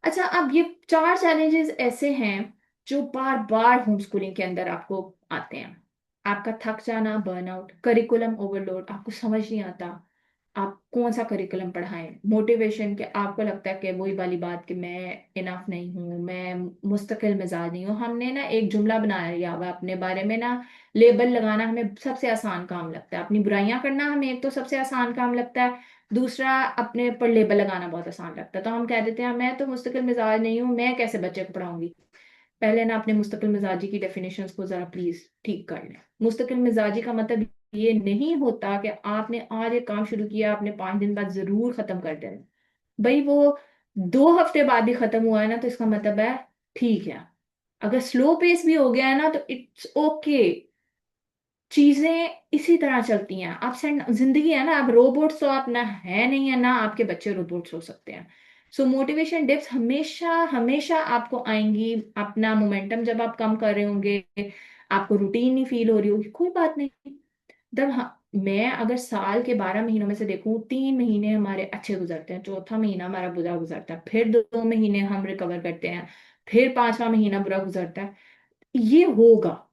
अच्छा, अब ये 4 चैलेंजेस ऐसे हैं जो बार बार होम स्कूलिंग के अंदर आपको आते हैं। आपका थक जाना, बर्नआउट, करिकुलम ओवरलोड, आपको समझ नहीं आता आप कौन सा करिकुलम पढ़ाएं, मोटिवेशन के आपको लगता है कि वही वाली बात कि मैं इनफ नहीं हूँ, मैं मुस्तकिल मिजाज नहीं हूँ। हमने ना एक जुमला बनाया लिया हुआ है अपने बारे में ना, लेबल लगाना हमें सबसे आसान काम लगता है, अपनी बुराइयां करना हमें एक तो सबसे आसान काम लगता है, दूसरा अपने पर लेबल लगाना बहुत आसान लगता है। तो हम कह देते हैं मैं तो मुस्तकिल मिजाज नहीं हूँ, मैं कैसे बच्चे को पढ़ाऊंगी। पहले ना अपने मुस्तकिल मिजाजी की डेफिनेशंस को जरा प्लीज ठीक कर लें। मुस्तकिल मिजाजी का मतलब ये नहीं होता कि आपने आज एक काम शुरू किया, आपने 5 दिन बाद जरूर खत्म कर देना। भाई वो 2 हफ्ते बाद भी खत्म हुआ है ना तो इसका मतलब है ठीक है। अगर स्लो पेस भी हो गया है ना तो इट्स ओके। चीजें इसी तरह चलती हैं, अप्स एंड जिंदगी है ना। आप रोबोट्स तो आप ना है नहीं है ना आपके बच्चे रोबोट्स हो सकते हैं। सो मोटिवेशन डिप्स हमेशा हमेशा आपको आएंगी। अपना मोमेंटम जब आप कम कर रहे होंगे, आपको रूटीन नहीं फील हो रही होगी, कोई बात नहीं। तब हाँ, मैं अगर साल के 12 महीनों में से देखूं, 3 महीने हमारे अच्छे गुजरते हैं, चौथा महीना हमारा बुरा गुजरता है, फिर 2 महीने हम रिकवर करते हैं, फिर 5वां महीना बुरा गुजरता है। ये होगा।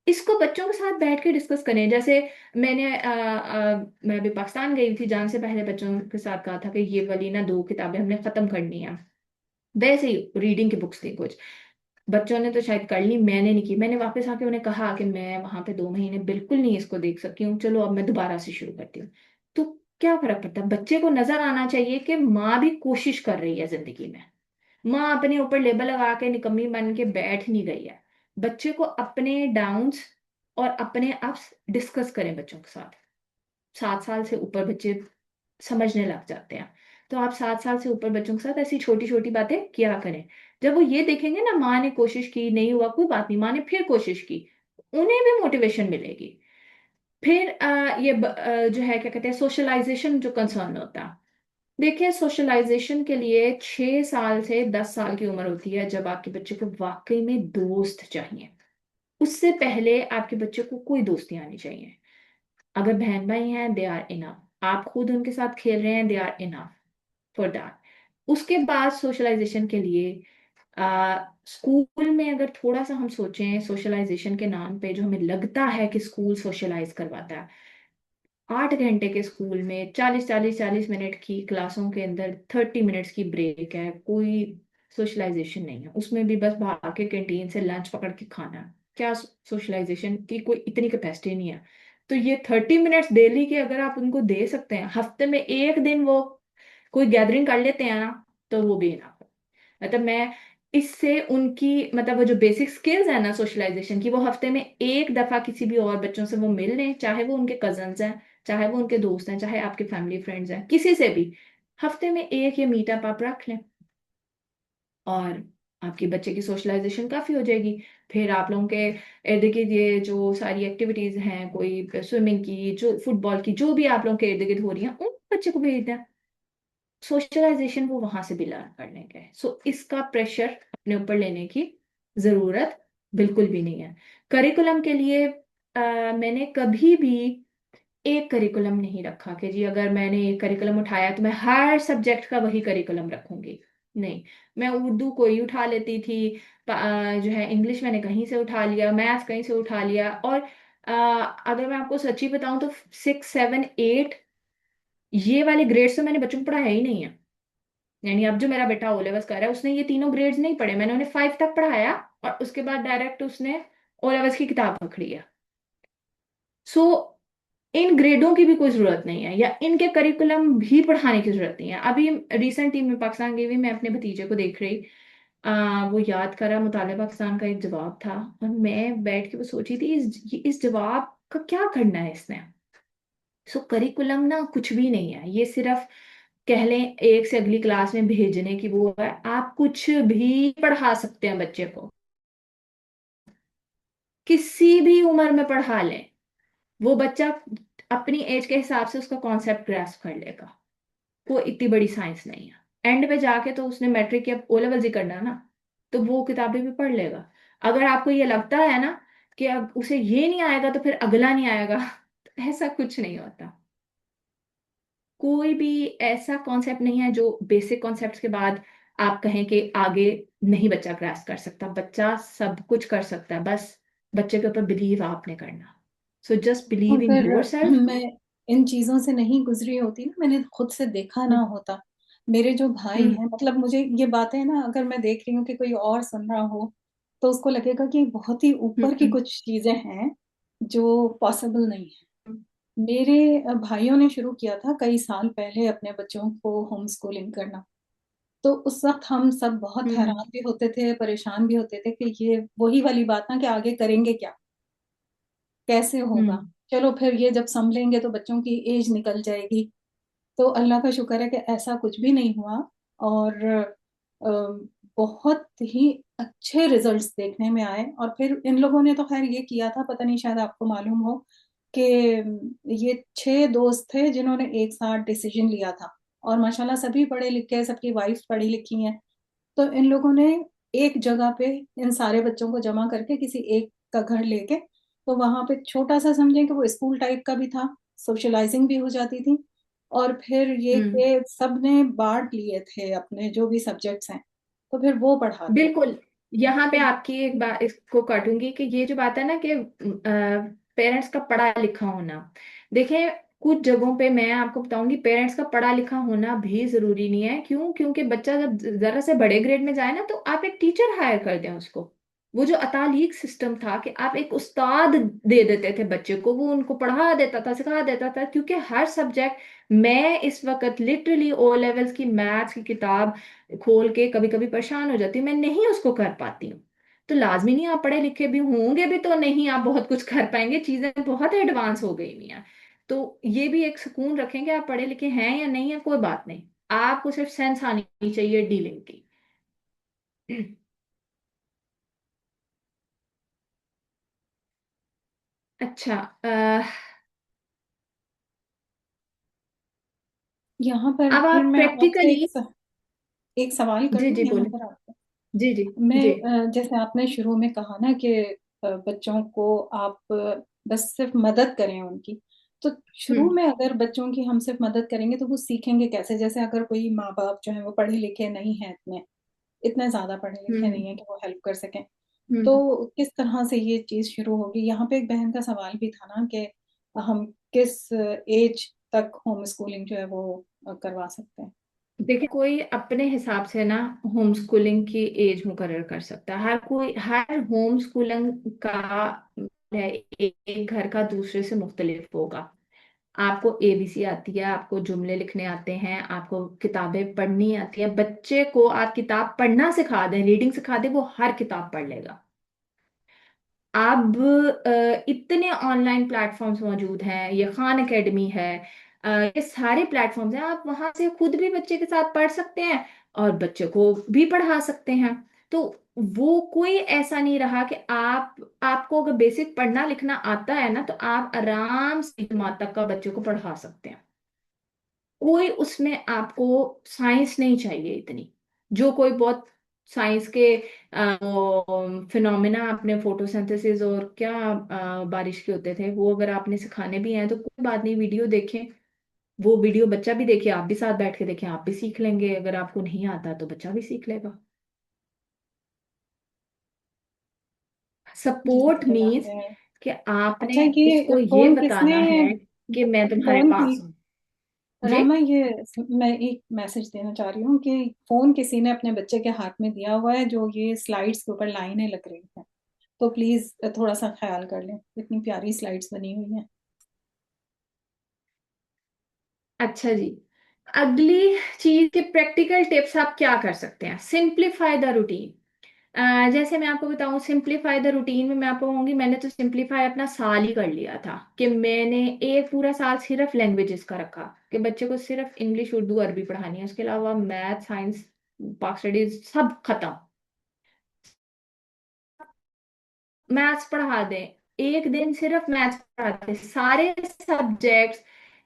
इसको बच्चों के साथ बैठ के डिस्कस करें। जैसे मैं अभी पाकिस्तान गई थी, जाने से पहले बच्चों के साथ कहा था कि ये वाली ना 2 किताबें हमने खत्म करनी है। वैसे ही रीडिंग की बुक्स थी कुछ, बच्चों ने तो शायद कर ली, मैंने नहीं की। मैंने वापस आके उन्हें कहा कि मैं वहां पे 2 महीने बिल्कुल नहीं इसको देख सकी हूँ, चलो अब मैं दोबारा से शुरू करती हूँ। तो क्या फर्क पड़ता है, बच्चे को नजर आना चाहिए कि माँ भी कोशिश कर रही है जिंदगी में। माँ अपने ऊपर लेबल लगा के निकम्मी बन के बैठ नहीं गई है। बच्चे को अपने डाउन्स और अपने अप्स डिस्कस करें बच्चों के साथ। 7 साल से ऊपर बच्चे समझने लग जाते हैं। तो आप 7 साल से ऊपर बच्चों के साथ ऐसी छोटी छोटी बातें किया करें। जब वो ये देखेंगे ना, माँ ने कोशिश की, नहीं हुआ, कोई बात नहीं, माँ ने फिर कोशिश की, उन्हें भी मोटिवेशन मिलेगी। फिर जो है क्या कहते हैं, सोशलाइजेशन जो कंसर्न होता है। देखिए, सोशलाइजेशन के लिए 6 साल से 10 साल की उम्र होती है जब आपके बच्चे को वाकई में दोस्त चाहिए। उससे पहले आपके बच्चे को कोई दोस्ती आनी चाहिए। अगर बहन भाई हैं, दे आर इनफ, आप खुद उनके साथ खेल रहे हैं, they are enough for that. उसके बाद सोशलाइजेशन के लिए स्कूल में अगर थोड़ा सा हम सोचें, सोशलाइजेशन के नाम पे जो हमें लगता है कि स्कूल सोशलाइज करवाता है, 8 घंटे के स्कूल में 40 40 40 मिनट की क्लासों के अंदर 30 मिनट्स की ब्रेक है, कोई सोशलाइजेशन नहीं है उसमें भी, बस बाहर के कैंटीन से लंच पकड़ के खाना है। क्या सोशलाइजेशन की कोई इतनी कैपेसिटी नहीं है। तो ये 30 मिनट्स डेली के अगर आप उनको दे सकते हैं, हफ्ते में एक दिन वो कोई गैदरिंग कर लेते हैं ना, तो वो भी इनफ है। मतलब मैं इससे उनकी, मतलब वो जो बेसिक स्किल्स है ना सोशलाइजेशन की, वो हफ्ते में एक दफा किसी भी और बच्चों से वो मिल लें, चाहे वो उनके कजन्स हैं, चाहे वो उनके दोस्त हैं, चाहे आपके फैमिली फ्रेंड्स हैं, किसी से भी हफ्ते में एक ये मीटअप आप रख लें, और आपके बच्चे की सोशलाइजेशन काफी हो जाएगी। फिर आप लोगों के इर्द गिर्द ये जो सारी एक्टिविटीज हैं, कोई स्विमिंग की, जो फुटबॉल की, जो भी आप लोगों के इर्द गिर्द हो रही हैं, उन बच्चे को भेज दें। सोशलाइजेशन वो वहां से भी लर्न कर लेंगे। सो इसका प्रेशर अपने ऊपर लेने की जरूरत बिल्कुल भी नहीं है। करिकुलम के लिए मैंने कभी भी एक करिकुलम नहीं रखा कि जी अगर मैंने एक करिकुलम उठाया तो मैं हर सब्जेक्ट का वही करिकुलम रखूंगी। नहीं, मैं उर्दू कोई उठा लेती थी, जो है इंग्लिश मैंने कहीं से उठा लिया, मैथ्स कहीं से उठा लिया, और अगर मैं आपको सच्ची बताऊं तो 6 7 8 ये वाले ग्रेड्स तो मैंने बच्चों को पढ़ाया ही नहीं है। यानी अब जो मेरा बेटा ओ लेवल्स कर रहा है, उसने ये तीनों ग्रेड्स नहीं पढ़े, मैंने उन्हें 5 तक पढ़ाया, और उसके बाद डायरेक्ट उसने ओ लेवल्स की किताब पकड़ी है। सो इन ग्रेडों की भी कोई जरूरत नहीं है, या इनके करिकुलम भी पढ़ाने की जरूरत नहीं है। अभी रिसेंटली में पाकिस्तान गई हुई, मैं अपने भतीजे को देख रही, वो याद करा मुताले पाकिस्तान का एक जवाब था, और मैं बैठ के वो सोची थी इस जवाब का क्या करना है इसने। सो करिकुलम ना कुछ भी नहीं है, ये सिर्फ कह लें एक से अगली क्लास में भेजने की वो है। आप कुछ भी पढ़ा सकते हैं बच्चे को, किसी भी उम्र में पढ़ा लें, वो बच्चा अपनी एज के हिसाब से उसका कॉन्सेप्ट ग्रास्प कर लेगा। वो इतनी बड़ी साइंस नहीं है। एंड पे जाके तो उसने मैट्रिक या ओ लेवल्स ही करना है ना, तो वो किताबें भी पढ़ लेगा। अगर आपको ये लगता है ना कि अब उसे ये नहीं आएगा तो फिर अगला नहीं आएगा, तो ऐसा कुछ नहीं होता। कोई भी ऐसा कॉन्सेप्ट नहीं है जो बेसिक कॉन्सेप्ट्स के बाद आप कहें कि आगे नहीं बच्चा ग्रास्प कर सकता। बच्चा सब कुछ कर सकता है, बस बच्चे के ऊपर बिलीव आपने करना। सो जस्ट बिलीव इन अगर योर सेल्फ। मैं इन चीजों से नहीं गुजरी होती ना, मैंने खुद से देखा ना हम्म। होता, मेरे जो भाई हम्म। हैं, मतलब मुझे ये बातें ना, अगर मैं देख रही हूँ कि कोई और सुन रहा हो तो उसको लगेगा कि बहुत ही ऊपर की हम्म। कुछ चीजें हैं जो पॉसिबल नहीं है। मेरे भाइयों ने शुरू किया था कई साल पहले अपने बच्चों को होम स्कूलिंग करना। तो उस वक्त हम सब बहुत हम्म। हैरान भी होते थे, परेशान भी होते थे कि ये वही वाली बात ना कि आगे करेंगे क्या, कैसे होगा। हम्म। चलो फिर ये जब संभलेंगे तो बच्चों की एज निकल जाएगी। तो अल्लाह का शुक्र है कि ऐसा कुछ भी नहीं हुआ, और अ, बहुत ही अच्छे रिजल्ट्स देखने में आए। और फिर इन लोगों ने तो खैर ये किया था, पता नहीं शायद आपको मालूम हो कि ये 6 दोस्त थे जिन्होंने एक साथ डिसीजन लिया था, और माशाल्लाह सभी पढ़े लिखे, सबकी वाइफ पढ़ी लिखी हैं। तो इन लोगों ने एक जगह पे इन सारे बच्चों को जमा करके किसी एक का घर लेके, तो वहां पे छोटा सा समझें कि वो स्कूल टाइप का भी था, सोशलाइजिंग भी हो जाती थी, और फिर ये हम्म। कि सबने बांट लिए थे अपने जो भी सब्जेक्ट्स हैं, तो फिर वो पढ़ाते बिल्कुल। यहाँ पे थे। आपकी एक बात इसको काटूंगी कि ये जो बात है ना कि पेरेंट्स का पढ़ा लिखा होना, देखें कुछ जगहों पे मैं आपको बताऊंगी पेरेंट्स का पढ़ा लिखा होना भी जरूरी नहीं है। क्यों? क्योंकि बच्चा जब जरा से बड़े ग्रेड में जाए ना, तो आप एक टीचर हायर कर दें उसको। वो जो अतालीक सिस्टम था कि आप एक उस्ताद दे देते थे बच्चे को, वो उनको पढ़ा देता था, सिखा देता था, क्योंकि हर सब्जेक्ट, मैं इस वक्त लिटरली ओ लेवल्स की मैथ्स की किताब खोल के कभी कभी परेशान हो जाती हूँ, मैं नहीं उसको कर पाती हूँ। तो लाजमी नहीं आप पढ़े लिखे भी होंगे भी तो नहीं आप बहुत कुछ कर पाएंगे, चीजें बहुत एडवांस हो गई हुई हैं। तो ये भी एक सुकून रखें कि आप पढ़े लिखे हैं या नहीं है, कोई बात नहीं, आपको सिर्फ सेंस आनी चाहिए डीलिंग की। अच्छा। यहाँ पर अब फिर आप मैं आपसे प्रैक्टिकली। एक सवाल कर जी लूँ जी यहाँ बोले। पर आपको। जी जी। मैं जी। जैसे आपने शुरू में कहा ना कि बच्चों को आप बस सिर्फ मदद करें उनकी, तो शुरू हम्म। में अगर बच्चों की हम सिर्फ मदद करेंगे तो वो सीखेंगे कैसे? जैसे अगर कोई माँ-बाप जो हैं वो पढ़े लिखे नहीं हैं इतने ज़्यादा पढ़े लिखे हम्म। नहीं हैं कि वो हेल्प कर सकें, हम्म। तो किस तरह से ये चीज़ शुरू होगी? यहाँ पे एक बहन का सवाल भी था ना कि हम किस एज तक होम स्कूलिंग जो है वो करवा सकते हैं? देखिए, कोई अपने हिसाब से ना होम स्कूलिंग की एज मुकर्रर कर सकता है। हर कोई, हर होम स्कूलिंग का है, एक घर का दूसरे से मुख्तलिफ होगा। आपको एबीसी आती है, आपको जुमले लिखने आते हैं, आपको किताबें पढ़नी आती है। बच्चे को आप किताब पढ़ना सिखा दें, रीडिंग सिखा दें, वो हर किताब पढ़ लेगा। अब इतने ऑनलाइन प्लेटफॉर्म्स मौजूद हैं, ये खान एकेडमी है, ये सारे प्लेटफॉर्म्स हैं, आप वहां से खुद भी बच्चे के साथ पढ़ सकते हैं और बच्चे को भी पढ़ा सकते हैं। तो वो कोई ऐसा नहीं रहा कि आपको अगर बेसिक पढ़ना लिखना आता है ना, तो आप आराम से जमात तक का बच्चे को पढ़ा सकते हैं। कोई उसमें आपको साइंस नहीं चाहिए इतनी, जो कोई बहुत साइंस के फिनोमिना आपने फोटोसिंथेसिस और क्या बारिश के होते थे, वो अगर आपने सिखाने भी हैं तो कोई बात नहीं, वीडियो देखें। वो वीडियो बच्चा भी देखे, आप भी साथ बैठ के देखें, आप भी सीख लेंगे। अगर आपको नहीं आता तो बच्चा भी सीख लेगा। जी, सपोर्ट बिल्कुल मीन्स आपने कि आपने अच्छा उसको ये ये फ़ोन किसने बताना है कि मैं तुम्हारे फ़ोन की पास हूँ। जी। रामा मैं एक मैसेज देना चाह रही हूँ कि फ़ोन किसी ने अपने बच्चे के हाथ में दिया हुआ है जो ये स्लाइड्स के ऊपर लाइनें लग रही हैं। तो प्लीज़ थोड़ा-सा ख़्याल कर लें, इतनी प्यारी स्लाइड्स बनी हुई हैं। अच्छा जी। अगली चीज के प्रैक्टिकल टिप्स आप क्या कर सकते हैं? Simplify the routine. जैसे मैं आपको बताऊं, सिंप्लीफाई द रूटीन में मैं आपको कहूंगी, मैंने तो सिंप्लीफाई अपना साल ही कर लिया था कि मैंने एक पूरा साल सिर्फ लैंग्वेजेस का रखा कि बच्चे को सिर्फ इंग्लिश, उर्दू, अरबी पढ़ानी है, उसके अलावा मैथ, साइंस, पाक स्टडीज सब खत्म। मैथ्स पढ़ा दें, एक दिन सिर्फ मैथ्स पढ़ा दें, सारे सब्जेक्ट्स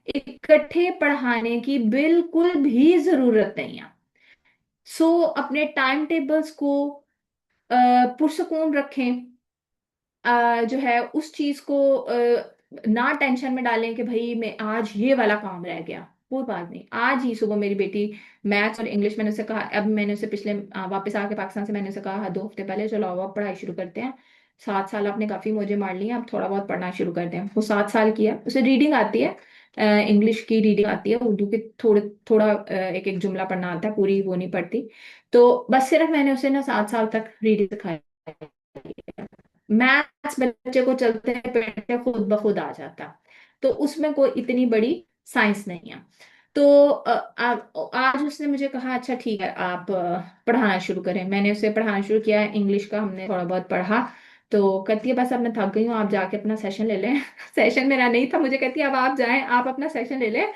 इकट्ठे पढ़ाने की बिल्कुल भी जरूरत नहीं है। अपने टाइम टेबल्स को पुरसकून रखें। जो है उस चीज को ना टेंशन में डालें कि भाई मैं आज ये वाला काम रह गया। कोई बात नहीं, आज ही सुबह मेरी बेटी मैथ्स और इंग्लिश, मैंने उसे कहा, अब मैंने उसे पिछले वापस आके पाकिस्तान से मैंने उसे कहा 2 हफ्ते पहले, चलो आओ अब पढ़ाई शुरू करते हैं। 7 साल आपने काफी मौजे मार ली हैं, अब थोड़ा बहुत पढ़ना शुरू करते हैं। वो 7 साल की है, उसे रीडिंग आती है, इंग्लिश की रीडिंग आती है, उर्दू के थोड़े थोड़ा एक एक जुमला पढ़ना आता है, पूरी वो नहीं पढ़ती। तो बस सिर्फ मैंने उसे ना 7 साल तक रीडिंग सिखाई। मैथ्स बच्चे को चलते फिरते खुद ब खुद आ जाता, तो उसमें कोई इतनी बड़ी साइंस नहीं है। तो आज उसने मुझे कहा अच्छा ठीक है आप पढ़ाना शुरू करें। मैंने उसे पढ़ाना शुरू किया, इंग्लिश का हमने थोड़ा बहुत पढ़ा। तो कहती है बस अब मैं थक गई हूँ, आप जाके अपना सेशन ले लें। सेशन मेरा नहीं था, मुझे कहती है अब आप जाएं, आप अपना सेशन ले लें,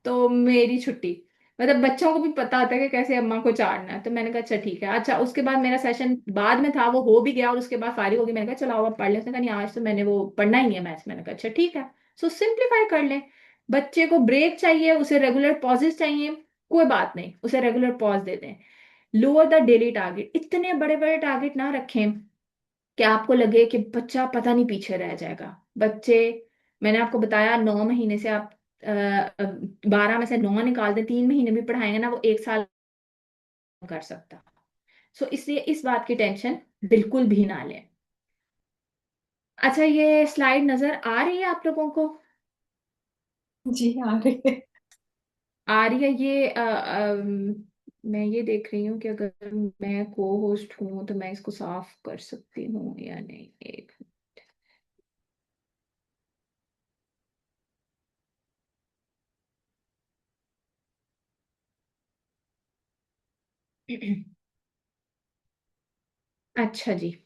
तो मेरी छुट्टी। मतलब बच्चों को भी पता होता है कि कैसे अम्मा को चाड़ना है। तो मैंने कहा अच्छा ठीक है। अच्छा, उसके बाद मेरा सेशन बाद में था, वो हो भी गया और उसके बाद फारिग होगी। मैंने कहा चलो अब पढ़ ले। उसने कहा नहीं आज तो मैंने वो पढ़ना ही है मैथ्स। मैंने कहा अच्छा ठीक है। सिंप्लीफाई कर लें। बच्चे को ब्रेक चाहिए, उसे रेगुलर पॉजेस चाहिए, कोई बात नहीं, उसे रेगुलर पॉज दे दें। लोअर द डेली टारगेट, इतने बड़े बड़े टारगेट ना रखें कि आपको लगे कि बच्चा पता नहीं पीछे रह जाएगा। बच्चे, मैंने आपको बताया 9 महीने से आप 12 में से 9 निकाल दें, 3 महीने भी पढ़ाएंगे ना, वो 1 साल कर सकता। इसलिए इस बात की टेंशन बिल्कुल भी ना लें। अच्छा, ये स्लाइड नजर आ रही है आप लोगों को? जी, आ रही है। आ रही है ये मैं ये देख रही हूँ कि अगर मैं को होस्ट हूँ तो मैं इसको साफ कर सकती हूँ या नहीं, एक मिनट। अच्छा जी।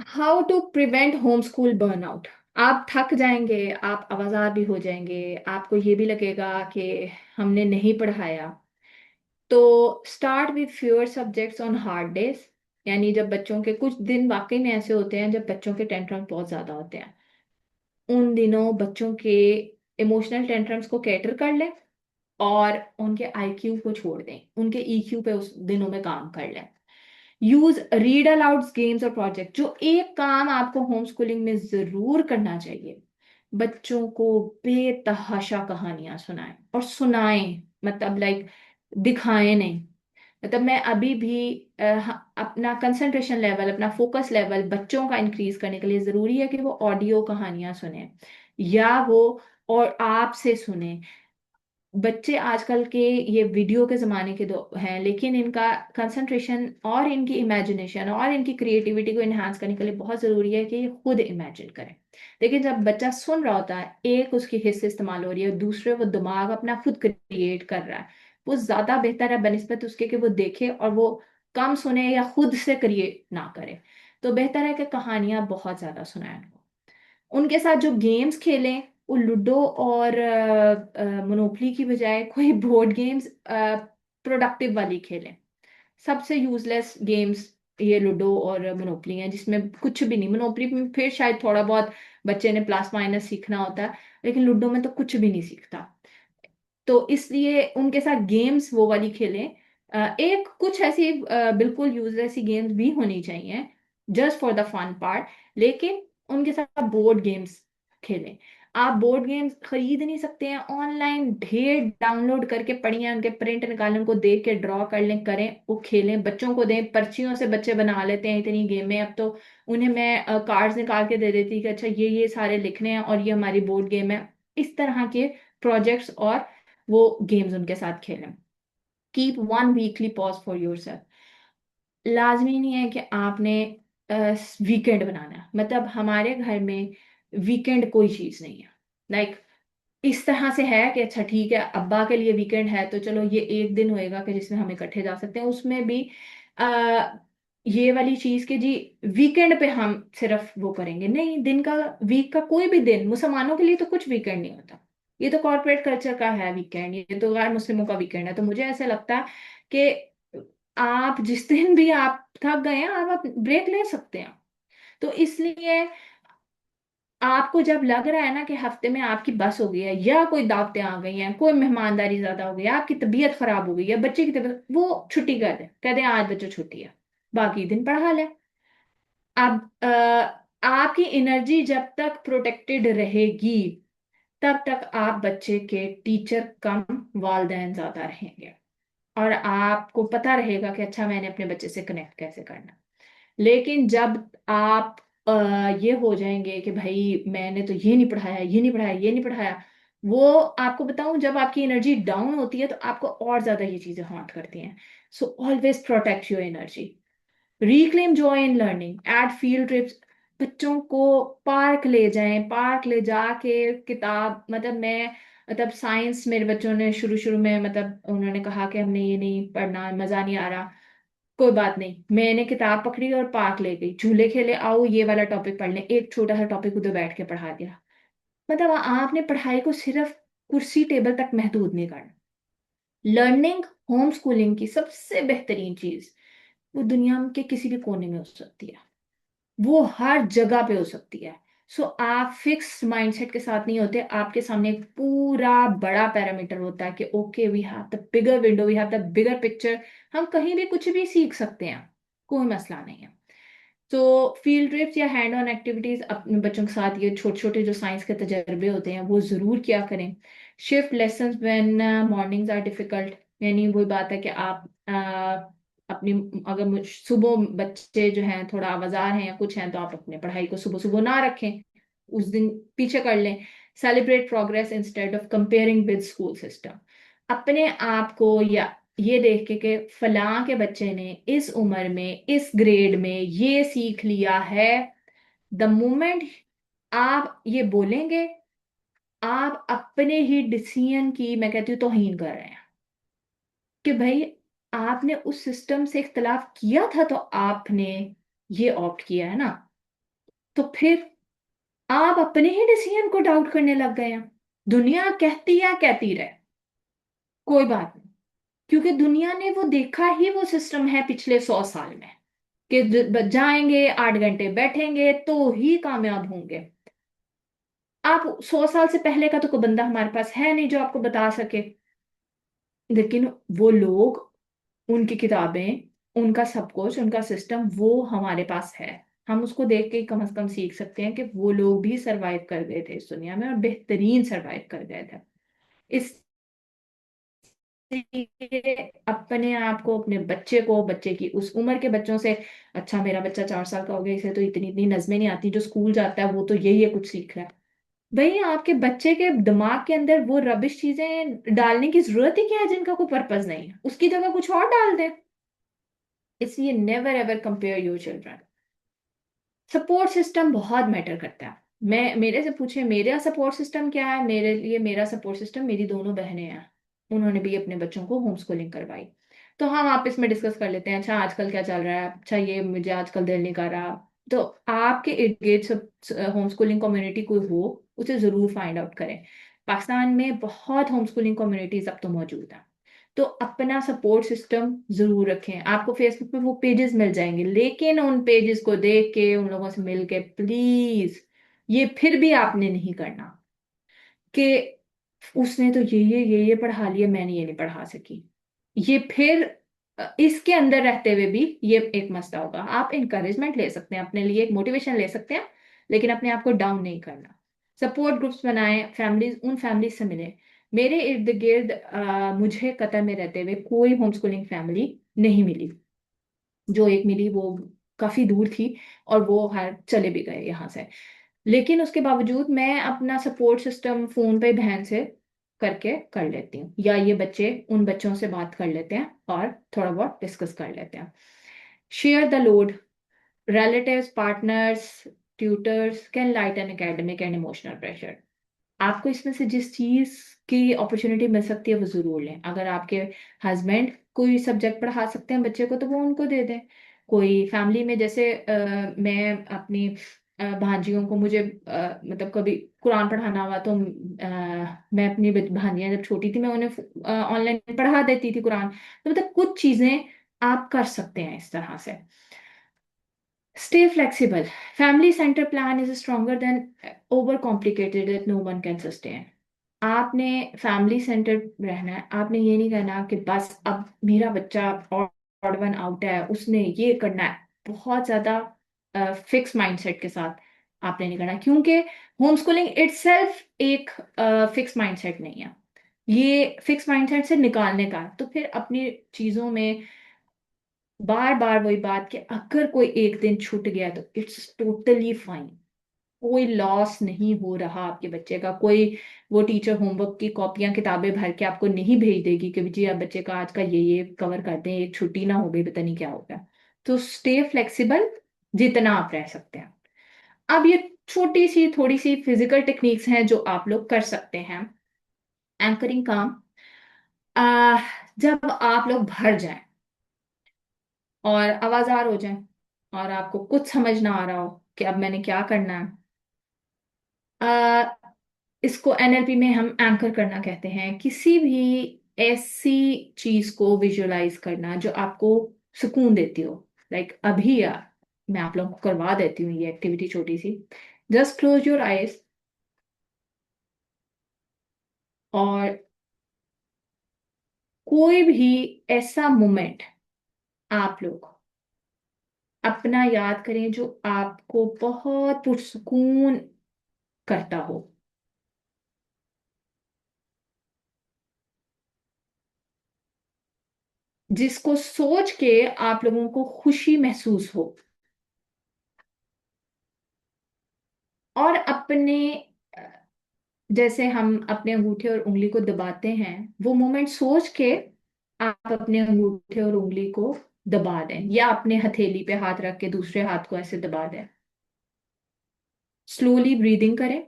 How to prevent home school burnout. आप थक जाएंगे, आप आवाजार भी हो जाएंगे, आपको ये भी लगेगा कि हमने नहीं पढ़ाया। तो start with fewer subjects on hard days. यानी जब बच्चों के कुछ दिन वाकई में ऐसे होते हैं जब बच्चों के टेंट्रम बहुत ज्यादा होते हैं, उन दिनों बच्चों के इमोशनल टेंट्रम्स को कैटर कर लें और उनके आईक्यू को छोड़ दें, उनके ईक्यू पे उस दिनों में काम कर लें। यूज रीड अलाउड गेम्स और प्रोजेक्ट। जो एक काम आपको होम स्कूलिंग में जरूर करना चाहिए, बच्चों को बेतहाशा कहानियां सुनाएं, और सुनाएं मतलब लाइक दिखाएं नहीं। मतलब मैं अभी भी अपना कंसंट्रेशन लेवल, अपना फोकस लेवल बच्चों का इंक्रीज करने के लिए जरूरी है कि वो ऑडियो कहानियां सुने या वो और आपसे सुने। बच्चे आजकल के ये वीडियो के जमाने के दो हैं, लेकिन इनका कंसंट्रेशन और इनकी इमेजिनेशन और इनकी क्रिएटिविटी को इन्हांस करने के लिए बहुत जरूरी है कि ये खुद इमेजिन करें। लेकिन जब बच्चा सुन रहा होता है, एक उसकी हिस्से इस्तेमाल हो रही है, दूसरे वो दिमाग अपना खुद क्रिएट कर रहा है, वो ज्यादा बेहतर है बनिस्बत उसके कि वो देखे और वो कम सुने या खुद से क्रिएट ना करे। तो बेहतर है कि कहानियां बहुत ज्यादा सुनाएं उनके साथ। जो गेम्स खेलें वो लूडो और मोनोपली की बजाय कोई बोर्ड गेम्स प्रोडक्टिव वाली खेलें। सबसे यूजलेस गेम्स ये लूडो और मोनोपली हैं, जिसमें कुछ भी नहीं। मोनोपली में फिर शायद थोड़ा बहुत बच्चे ने प्लस माइनस सीखना होता है, लेकिन लूडो में तो कुछ भी नहीं सीखता। तो इसलिए उनके साथ गेम्स वो वाली खेलें। एक कुछ ऐसी बिल्कुल यूजलेस सी गेम्स भी होनी चाहिए just for the fun part, लेकिन उनके साथ बोर्ड गेम्स खेलें। आप बोर्ड गेम्स खरीद नहीं सकते हैं, ऑनलाइन ढेर डाउनलोड करके पढ़िए, उनके प्रिंट निकालें, उनको देख के ड्रॉ कर लें, करें, वो खेलें, बच्चों को दें। पर्चियों से बच्चे बना लेते हैं इतनी गेमें अब तो। उन्हें मैं कार्ड्स निकाल के दे देती कि अच्छा ये सारे लिखने हैं और ये हमारी बोर्ड गेम है। इस तरह के प्रोजेक्ट्स और वो गेम्स उनके साथ खेलें। Keep one weekly pause for your self. लाजमी नहीं है कि आपने वीकेंड बनाना है। मतलब हमारे घर में वीकेंड कोई चीज नहीं है। लाइक इस तरह से है कि अच्छा ठीक है, अब्बा के लिए वीकेंड है तो चलो ये एक दिन होएगा कि जिसमें हम इकट्ठे जा सकते हैं। उसमें भी आ, ये वाली चीज कि जी वीकेंड पे हम सिर्फ वो करेंगे नहीं। दिन का, वीक का कोई भी दिन मुसलमानों के लिए तो कुछ वीकेंड नहीं होता। ये तो कॉर्पोरेट कल्चर का है वीकेंड, ये तो गैर मुस्लिमों का वीकेंड है। तो मुझे ऐसा लगता है कि आप जिस दिन भी आप थक गए हैं, आप ब्रेक ले सकते हैं। तो इसलिए आपको जब लग रहा है ना कि हफ्ते में आपकी बस हो गई है, या कोई दावतें आ गई हैं, कोई मेहमानदारी ज्यादा हो गई है, आपकी तबीयत खराब हो गई है, बच्चे की तबीयत, वो छुट्टी कर दे, कह दे आज बच्चों छुट्टी है, बाकी दिन पढ़ा ले। अब आपकी एनर्जी जब तक प्रोटेक्टेड रहेगी तब तक आप बच्चे के टीचर कम वालदेन ज्यादा रहेंगे, और आपको पता रहेगा कि अच्छा मैंने अपने बच्चे से कनेक्ट कैसे करना। लेकिन जब आप ये हो जाएंगे कि भाई मैंने तो ये नहीं पढ़ाया, ये नहीं पढ़ाया, ये नहीं पढ़ाया, वो आपको बताऊं जब आपकी एनर्जी डाउन होती है तो आपको और ज्यादा ये चीजें हॉन्ट करती हैं। So always protect your energy. Reclaim joy in learning, add field trips. बच्चों को पार्क ले जाएं, पार्क ले जाके किताब, मतलब मैं, मतलब साइंस मेरे बच्चों ने शुरू शुरू में, मतलब उन्होंने कहा कि हमने ये नहीं पढ़ना, मजा नहीं आ रहा। कोई बात नहीं, मैंने किताब पकड़ी और पार्क ले गई, झूले खेले, आओ ये वाला टॉपिक पढ़ लें, एक छोटा सा टॉपिक उधर बैठ के पढ़ा दिया। मतलब आपने पढ़ाई को सिर्फ कुर्सी टेबल तक महदूद नहीं करना। लर्निंग, होम स्कूलिंग की सबसे बेहतरीन चीज, वो दुनिया के किसी भी कोने में हो सकती है, वो हर जगह पे हो सकती है। सो आप फिक्स माइंडसेट के साथ नहीं होते, आपके सामने एक पूरा बड़ा पैरामीटर होता है कि okay we have the bigger window, we have the bigger picture. हम कहीं भी कुछ भी सीख सकते हैं, कोई मसला नहीं है। तो फील्ड ट्रिप्स या हैंड ऑन एक्टिविटीज अपने बच्चों के साथ, ये छोटे छोटे जो साइंस के तजर्बे होते हैं वो जरूर किया करें। Shift lessons when mornings are difficult. यानी वही बात है कि आप अपनी, अगर सुबह बच्चे जो हैं थोड़ा आवाजार हैं या कुछ हैं, तो आप अपने पढ़ाई को सुबह सुबह ना रखें, उस दिन पीछे कर लें। Celebrate progress instead of comparing with school system. अपने आप को या ये देख के कि फलां के बच्चे ने इस उम्र में इस ग्रेड में ये सीख लिया है, द मोमेंट आप ये बोलेंगे, आप अपने ही डिसीजन की, मैं कहती हूँ, तौहीन कर रहे हैं। कि भाई आपने उस सिस्टम से इख्तलाफ किया था तो आपने ये ऑप्ट किया है ना। तो फिर आप अपने ही डिसीजन को डाउट करने लग गए हैं। दुनिया कहती है, कहती रहे, कोई बात नहीं। क्योंकि दुनिया ने वो देखा ही वो सिस्टम है पिछले 100 साल में, कि जाएंगे 8 घंटे बैठेंगे तो ही कामयाब होंगे। आप 100 साल से पहले का तो कोई बंदा हमारे पास है नहीं जो आपको बता सके। लेकिन वो लोग, उनकी किताबें, उनका सब कुछ, उनका सिस्टम वो हमारे पास है। हम उसको देख के कम से कम सीख सकते हैं कि वो लोग भी सरवाइव कर गए थे इस दुनिया में, और बेहतरीन सरवाइव कर गए थे। इसलिए अपने आप को, अपने बच्चे को, बच्चे की उस उम्र के बच्चों से, अच्छा मेरा बच्चा 4 साल का हो गया, इसे तो इतनी इतनी नज़में नहीं आती, जो स्कूल जाता है वो तो यही है, कुछ सीख रहा है। भाई आपके बच्चे के दिमाग के अंदर वो रबिश चीजें डालने की जरूरत ही क्या है जिनका कोई पर्पस नहीं है, उसकी जगह कुछ और डाल दे। इसलिए never ever compare your children. Support system बहुत मैटर करता है। मैं, मेरे से पूछे मेरा सपोर्ट सिस्टम क्या है, मेरे लिए मेरा सपोर्ट सिस्टम मेरी दोनों बहनें हैं। उन्होंने भी अपने बच्चों को होम स्कूलिंग करवाई। तो हम आपस में डिस्कस कर लेते हैं, अच्छा आजकल क्या चल रहा है, अच्छा ये मुझे आजकल दिल नहीं कर रहा। तो आपके इर्द गिर्द सब होम स्कूलिंग कम्युनिटी कोई हो, उसे जरूर फाइंड आउट करें। पाकिस्तान में बहुत होम स्कूलिंग कम्युनिटीज अब तो मौजूद है। तो अपना सपोर्ट सिस्टम जरूर रखें। आपको फेसबुक पे वो पेजेस मिल जाएंगे, लेकिन उन पेजेस को देख के, उन लोगों से मिल के प्लीज ये फिर भी आपने नहीं करना कि उसने तो ये पढ़ा लिया, मैंने ये नहीं पढ़ा सकी। ये फिर इसके अंदर रहते हुए भी ये एक मसला होगा। आप इंकरेजमेंट ले सकते हैं, अपने लिए एक मोटिवेशन ले सकते हैं, लेकिन अपने आप को डाउन नहीं करना। सपोर्ट ग्रुप्स बनाएं, फैमिलीज, उन फैमिलीज से मिलें। मेरे इर्द गिर्द मुझे कतर में रहते हुए कोई होम स्कूलिंग फैमिली नहीं मिली। जो एक मिली वो काफी दूर थी, और वो हर चले भी गए यहाँ से। लेकिन उसके बावजूद मैं अपना सपोर्ट सिस्टम फोन पे बहन से करके कर लेती हूँ, या ये बच्चे उन बच्चों से बात कर लेते हैं और थोड़ा बहुत डिस्कस कर लेते हैं। Share the load. Relatives, partners, tutors can lighten academic and emotional pressure. आपको इसमें से जिस चीज की अपॉर्चुनिटी मिल सकती है वो जरूर लें। अगर आपके हस्बैंड कोई सब्जेक्ट पढ़ा सकते हैं बच्चे को, तो वो उनको दे दें। कोई फैमिली में जैसे मैं अपनी भांजियों को, मुझे मतलब कभी कुरान पढ़ाना हुआ तो मैं अपनी भांजियां जब छोटी थी मैं उन्हें ऑनलाइन पढ़ा देती थी कुरान। तो मतलब कुछ चीजें आप कर सकते हैं इस तरह से। Stay flexible. Family center plan is stronger than overcomplicated that no one can sustain. आपने फैमिली सेंटर रहना है। आपने ये नहीं कहना कि बस अब मेरा बच्चा ऑड वन आउट है, उसने ये करना है। बहुत ज्यादा फिक्स माइंडसेट के साथ आपने नहीं करना, क्योंकि होम स्कूलिंग इटसेल्फ एक फिक्स माइंडसेट नहीं है। ये फिक्स माइंडसेट से निकालने का है। तो फिर अपनी चीजों में बार बार वही बात कि अगर कोई एक दिन छूट गया तो इट्स टोटली फाइन। कोई लॉस नहीं हो रहा आपके बच्चे का। कोई वो टीचर होमवर्क की कॉपियां किताबें भर के आपको नहीं भेज देगी कि जी आप बच्चे का आज का ये कवर कर दें, एक छुट्टी ना हो गई, पता नहीं क्या हो गया। तो स्टे फ्लेक्सिबल जितना आप रह सकते हैं। अब ये छोटी सी थोड़ी सी फिजिकल टेक्निक्स हैं जो आप लोग कर सकते हैं। एंकरिंग काम। जब आप लोग भर जाएं और आवाजार हो जाए, और आपको कुछ समझ ना आ रहा हो कि अब मैंने क्या करना है, आ, इसको एनएलपी में हम एंकर करना कहते हैं। किसी भी ऐसी चीज को विजुअलाइज करना जो आपको सुकून देती हो। लाइक अभी यार मैं आप लोगों को करवा देती हूँ ये एक्टिविटी छोटी सी। जस्ट क्लोज योर आईज, और कोई भी ऐसा मोमेंट आप लोग अपना याद करें जो आपको बहुत पुरसुकून करता हो, जिसको सोच के आप लोगों को खुशी महसूस हो। और अपने अ, जैसे हम अपने अंगूठे और उंगली को दबाते हैं, वो मोमेंट सोच के आप अपने अंगूठे और उंगली को दबा दें, या अपने हथेली पे हाथ रख के दूसरे हाथ को ऐसे दबा दें। स्लोली ब्रीदिंग करें।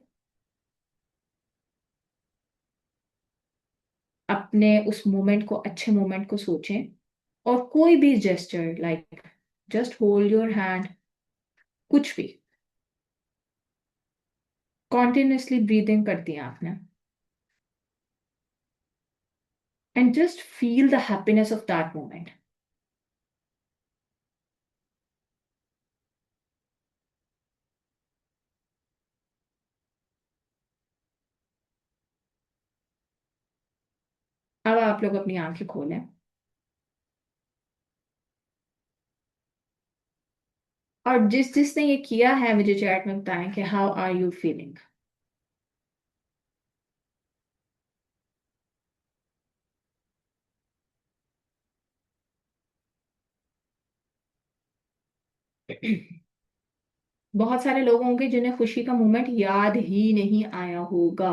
अपने उस मोमेंट को, अच्छे मोमेंट को सोचें। और कोई भी gesture, like just hold your hand, कुछ भी, कॉन्टिन्यूसली ब्रीदिंग करती हैं आपने, and just feel the happiness of that moment. अब आप लोग अपनी आंखें खोलें। और जिसने ये किया है मुझे चैट में बताएं कि हाउ आर यू फीलिंग। बहुत सारे लोग होंगे जिन्हें खुशी का मोमेंट याद ही नहीं आया होगा।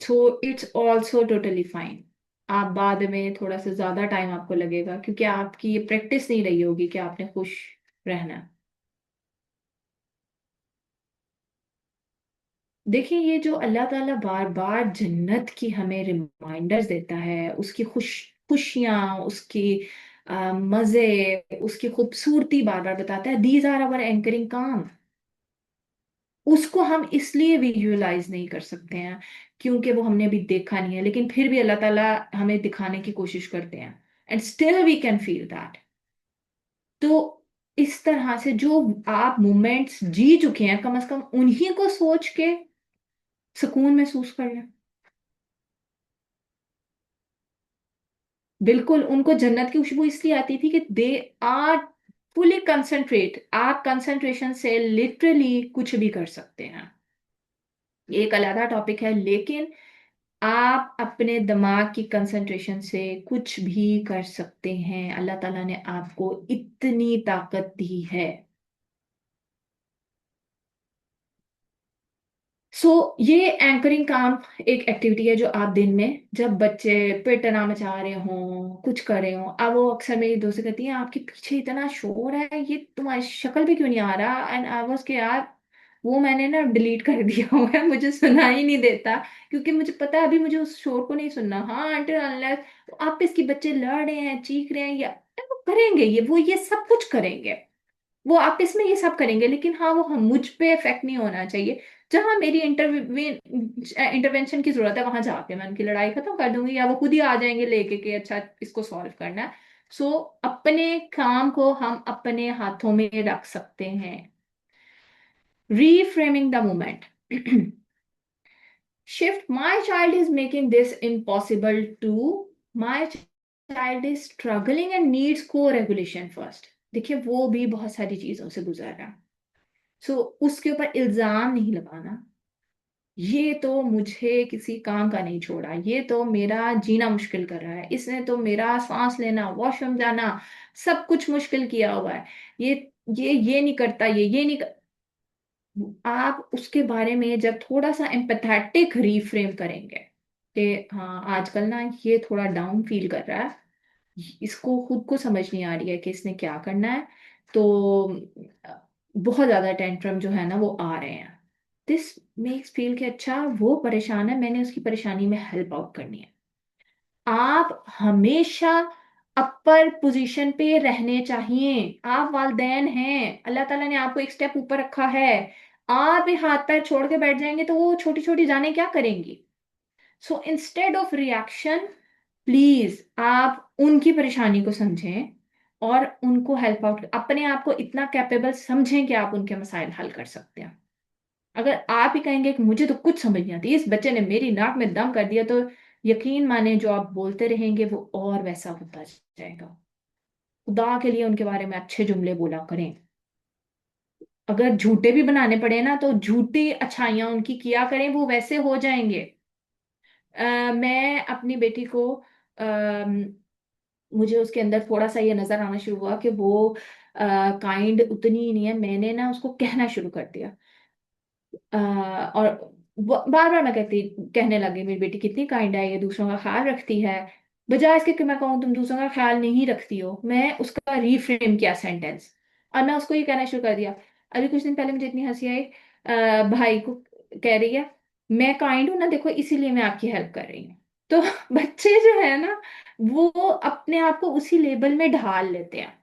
So it's also totally fine. आप बाद में थोड़ा सा ज्यादा टाइम आपको लगेगा क्योंकि आपकी ये प्रैक्टिस नहीं रही होगी कि आपने खुश रहना है। देखिए ये जो अल्लाह ताला बार बार जन्नत की हमें रिमाइंडर्स देता है, उसकी खुशियां, उसकी मजे, उसकी खूबसूरती बार बार बताता है, दीज आर आवर एंकरिंग काम। उसको हम इसलिए विजुअलाइज नहीं कर सकते हैं क्योंकि वो हमने अभी देखा नहीं है, लेकिन फिर भी अल्लाह ताला हमें दिखाने की कोशिश करते हैं, and still we can feel that. तो इस तरह से जो आप मोमेंट्स जी चुके हैं, कम से कम उन्हीं को सोच के सुकून महसूस कर लें। बिल्कुल, उनको जन्नत की खुशबू इसलिए आती थी कि दे आर फुली कंसंट्रेट, आप कंसंट्रेशन से लिटरली कुछ भी कर सकते हैं। ये एक अलग टॉपिक है, लेकिन आप अपने दिमाग की कंसंट्रेशन से कुछ भी कर सकते हैं। अल्लाह ताला ने आपको इतनी ताकत दी है। सो ये एंकरिंग काम एक एक्टिविटी है जो आप दिन में, जब बच्चे पिटना मचा रहे हों, कुछ कर रहे हों, अब वो अक्सर मेरी दोस्त कहती है आपके पीछे इतना शोर है, ये तुम्हारी शक्ल भी क्यों नहीं आ रहा, एंड आई वाज के यार वो मैंने ना डिलीट कर दिया हुआ है, मुझे सुना ही नहीं देता, क्योंकि मुझे पता है अभी मुझे उस शोर को नहीं सुनना। हाँ अनटिल अनलेस आप इसके बच्चे लड़ रहे हैं, चीख रहे हैं, या वो करेंगे, ये वो ये सब कुछ करेंगे, वो आपस में ये सब करेंगे, लेकिन हाँ वो हम मुझ पे इफेक्ट नहीं होना चाहिए। जहां मेरी इंटरवेंशन की जरूरत है वहां जाके मैं उनकी लड़ाई खत्म कर दूंगी, या वो खुद ही आ जाएंगे लेके कि अच्छा इसको सॉल्व करना है। सो अपने काम को हम अपने हाथों में रख सकते हैं। Reframing the moment. Shift my child is making this impossible to my child is struggling and needs co-regulation first. देखिए वो भी बहुत सारी चीजों से गुजर रहा है। सो उसके ऊपर इल्जाम नहीं लगाना, ये तो मुझे किसी काम का नहीं छोड़ा, ये तो मेरा जीना मुश्किल कर रहा है, इसने तो मेरा सांस लेना, वॉशरूम जाना, सब कुछ मुश्किल किया हुआ है, ये ये नहीं करता, ये नहीं कर... आप उसके बारे में जब थोड़ा सा एम्पैथेटिक रीफ्रेम करेंगे कि हाँ आजकल ना ये थोड़ा डाउन फील कर रहा है, इसको खुद को समझ नहीं आ रही है कि इसने क्या करना है, तो बहुत ज्यादा टेंट्रम जो है ना वो आ रहे हैं, दिस मेक्स फील कि अच्छा वो परेशान है, मैंने उसकी परेशानी में हेल्प आउट करनी है। आप हमेशा अपर पोजीशन पे रहने चाहिए। आप वालिदैन हैं, अल्लाह ताला ने आपको एक स्टेप ऊपर रखा है। आप भी हाथ पैर छोड़ के बैठ जाएंगे तो वो छोटी छोटी जाने क्या करेंगी। So instead of reaction, please आप उनकी परेशानी को समझें और उनको हेल्प आउट, अपने आप को इतना कैपेबल समझें कि आप उनके मसाइल हल कर सकते हैं। अगर आप ही कहेंगे कि मुझे तो कुछ समझ नहीं आती, इस बच्चे ने मेरी नाक में दम कर दिया, तो यकीन माने जो आप बोलते रहेंगे वो और वैसा होता जाएगा। खुदा के लिए उनके बारे में अच्छे जुमले बोला करें। अगर झूठे भी बनाने पड़े ना तो झूठी अच्छाइयां उनकी किया करें, वो वैसे हो जाएंगे। मैं अपनी बेटी को मुझे उसके अंदर थोड़ा सा ये नजर आना शुरू हुआ कि वो काइंड उतनी ही नहीं है, मैंने ना उसको कहना शुरू कर दिया। और बार बार मैं कहने लगी मेरी बेटी कितनी काइंड है, ये दूसरों का ख्याल रखती है, बजाय इसके कि मैं कहूँ तुम दूसरों का ख्याल नहीं रखती हो, मैं उसका रीफ्रेम किया सेंटेंस, और मैं उसको ये कहना शुरू कर दिया। अभी कुछ दिन पहले मुझे इतनी हंसी आई, भाई को कह रही है मैं काइंड हूं ना, देखो इसीलिए मैं आपकी हेल्प कर रही हूँ। तो बच्चे जो है ना वो अपने आप को उसी लेबल में ढाल लेते हैं।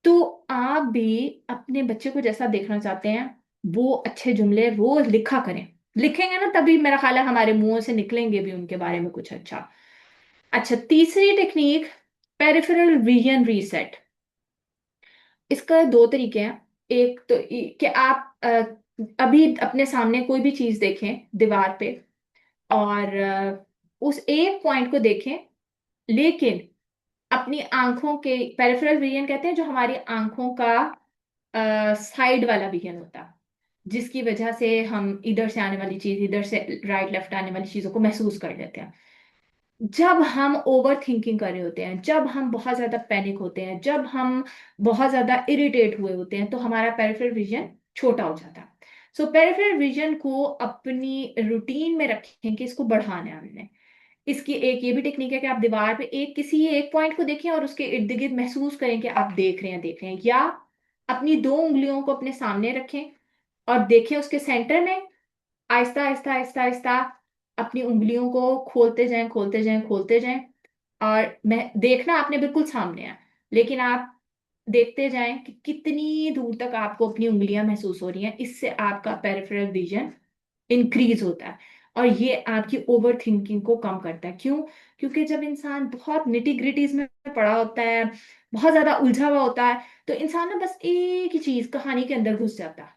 तो आप भी अपने बच्चे को जैसा देखना चाहते हैं, वो अच्छे जुमले रोज लिखा करें। लिखेंगे ना तभी मेरा ख्याल है हमारे मुंहों से निकलेंगे भी उनके बारे में कुछ अच्छा। अच्छा, तीसरी टेक्निक, पेरिफेरल विजन रीसेट। इसका दो तरीके हैं। एक तो कि आप अभी अपने सामने कोई भी चीज देखें दीवार पे, और उस एक पॉइंट को देखें, लेकिन अपनी आंखों के, पेरिफेरल विजन कहते हैं जो हमारी आंखों का साइड वाला विजन होता है, जिसकी वजह से हम इधर से आने वाली चीज, इधर से राइट लेफ्ट आने वाली चीजों को महसूस कर लेते हैं। जब हम ओवर थिंकिंग कर रहे होते हैं, जब हम बहुत ज्यादा पैनिक होते हैं, जब हम बहुत ज्यादा इरिटेट हुए होते हैं, तो हमारा पेरिफेरल विजन छोटा हो जाता है। सो पेरिफेरल विजन को अपनी रूटीन में रखें कि इसको बढ़ाना है हमने। इसकी एक ये भी टेक्निक है कि आप दीवार पे एक किसी एक पॉइंट को देखें और उसके इर्द गिर्द महसूस करें कि आप देख रहे हैं, देख रहे हैं। या अपनी दो उंगलियों को अपने सामने रखें और देखें उसके सेंटर में, आहिस्ता आहिस्ता आहिस्ता आहिस्ता अपनी उंगलियों को खोलते जाएं, खोलते जाएं, खोलते जाएं। और मैं देखना आपने बिल्कुल सामने है, लेकिन आप देखते जाएं कि कितनी दूर तक आपको अपनी उंगलियां महसूस हो रही हैं। इससे आपका पेरिफेरल विजन इंक्रीज होता है। और ये आपकी ओवर थिंकिंग को कम करता है। क्यों? क्योंकि जब इंसान बहुत निटी ग्रिटीज में पड़ा होता है, बहुत ज्यादा उलझा हुआ होता है, तो इंसान ना बस एक ही चीज कहानी के अंदर घुस जाता है।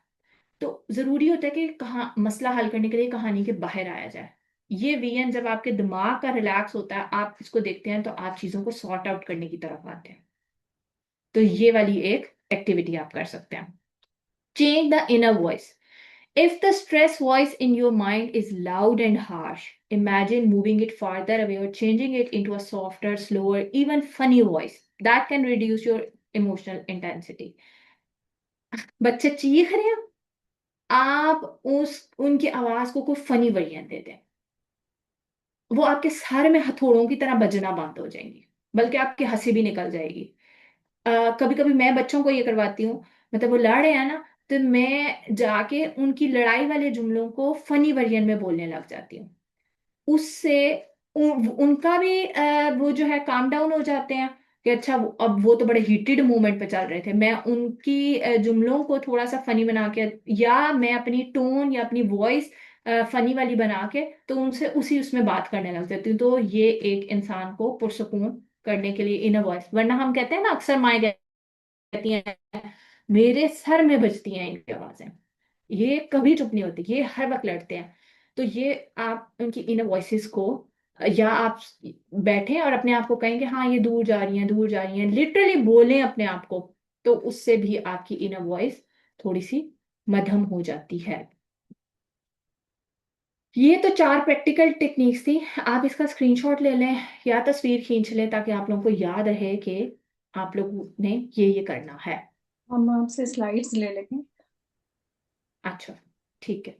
तो जरूरी होता है कि कहा मसला हल करने के लिए कहानी के बाहर आया जाए। ये वीएन जब आपके दिमाग का रिलैक्स होता है, आप इसको देखते हैं, तो आप चीजों को सॉर्ट आउट करने की तरफ आते हैं। तो ये वाली एक एक्टिविटी आप कर सकते हैं। Change the inner voice. If the stress voice in your mind is loud and harsh, imagine moving it farther away or changing it into a softer, slower, even funny voice that can reduce your emotional intensity. बच्चे चीख रहे हैं, आप उस उनकी आवाज को कोई फनी वर्जन दे दें, वो आपके सर में हथौड़ों की तरह बजना बंद हो जाएंगी, बल्कि आपकी हंसी भी निकल जाएगी। कभी कभी मैं बच्चों को ये करवाती हूँ, मतलब वो लड़ रहे हैं ना, तो मैं जाके उनकी लड़ाई वाले जुमलों को फनी वर्जन में बोलने लग जाती हूँ। उससे उनका भी वो जो है काम डाउन हो जाते हैं कि अच्छा अब वो तो बड़े हीटेड मोमेंट पे चल रहे थे, मैं उनकी जुमलों को थोड़ा सा फनी बना के, या मैं अपनी टोन या अपनी वॉइस फनी वाली बना के, तो उनसे उसी उसमें बात करने लग जाती हूँ। तो ये एक इंसान को पुरसकून करने के लिए इनर वॉइस, वरना हम कहते हैं ना अक्सर माएँ कहती हैं मेरे सर में बजती हैं इनकी आवाजें, ये कभी चुप नहीं होती, ये हर वक्त लड़ते हैं। तो ये आप उनकी इनर वॉइसेस को, या आप बैठें और अपने आप को कहें कि हाँ ये दूर जा रही हैं, दूर जा रही हैं, लिटरली बोलें अपने आप को, तो उससे भी आपकी इनर वॉइस थोड़ी सी मध्यम हो जाती है। ये तो चार प्रैक्टिकल टेक्निक्स थी। आप इसका स्क्रीनशॉट ले लें या तस्वीर खींच लें, ताकि आप लोगों को याद रहे कि आप लोगों ने ये करना है। हम आपसे स्लाइड्स ले लेंगे। अच्छा, ठीक है।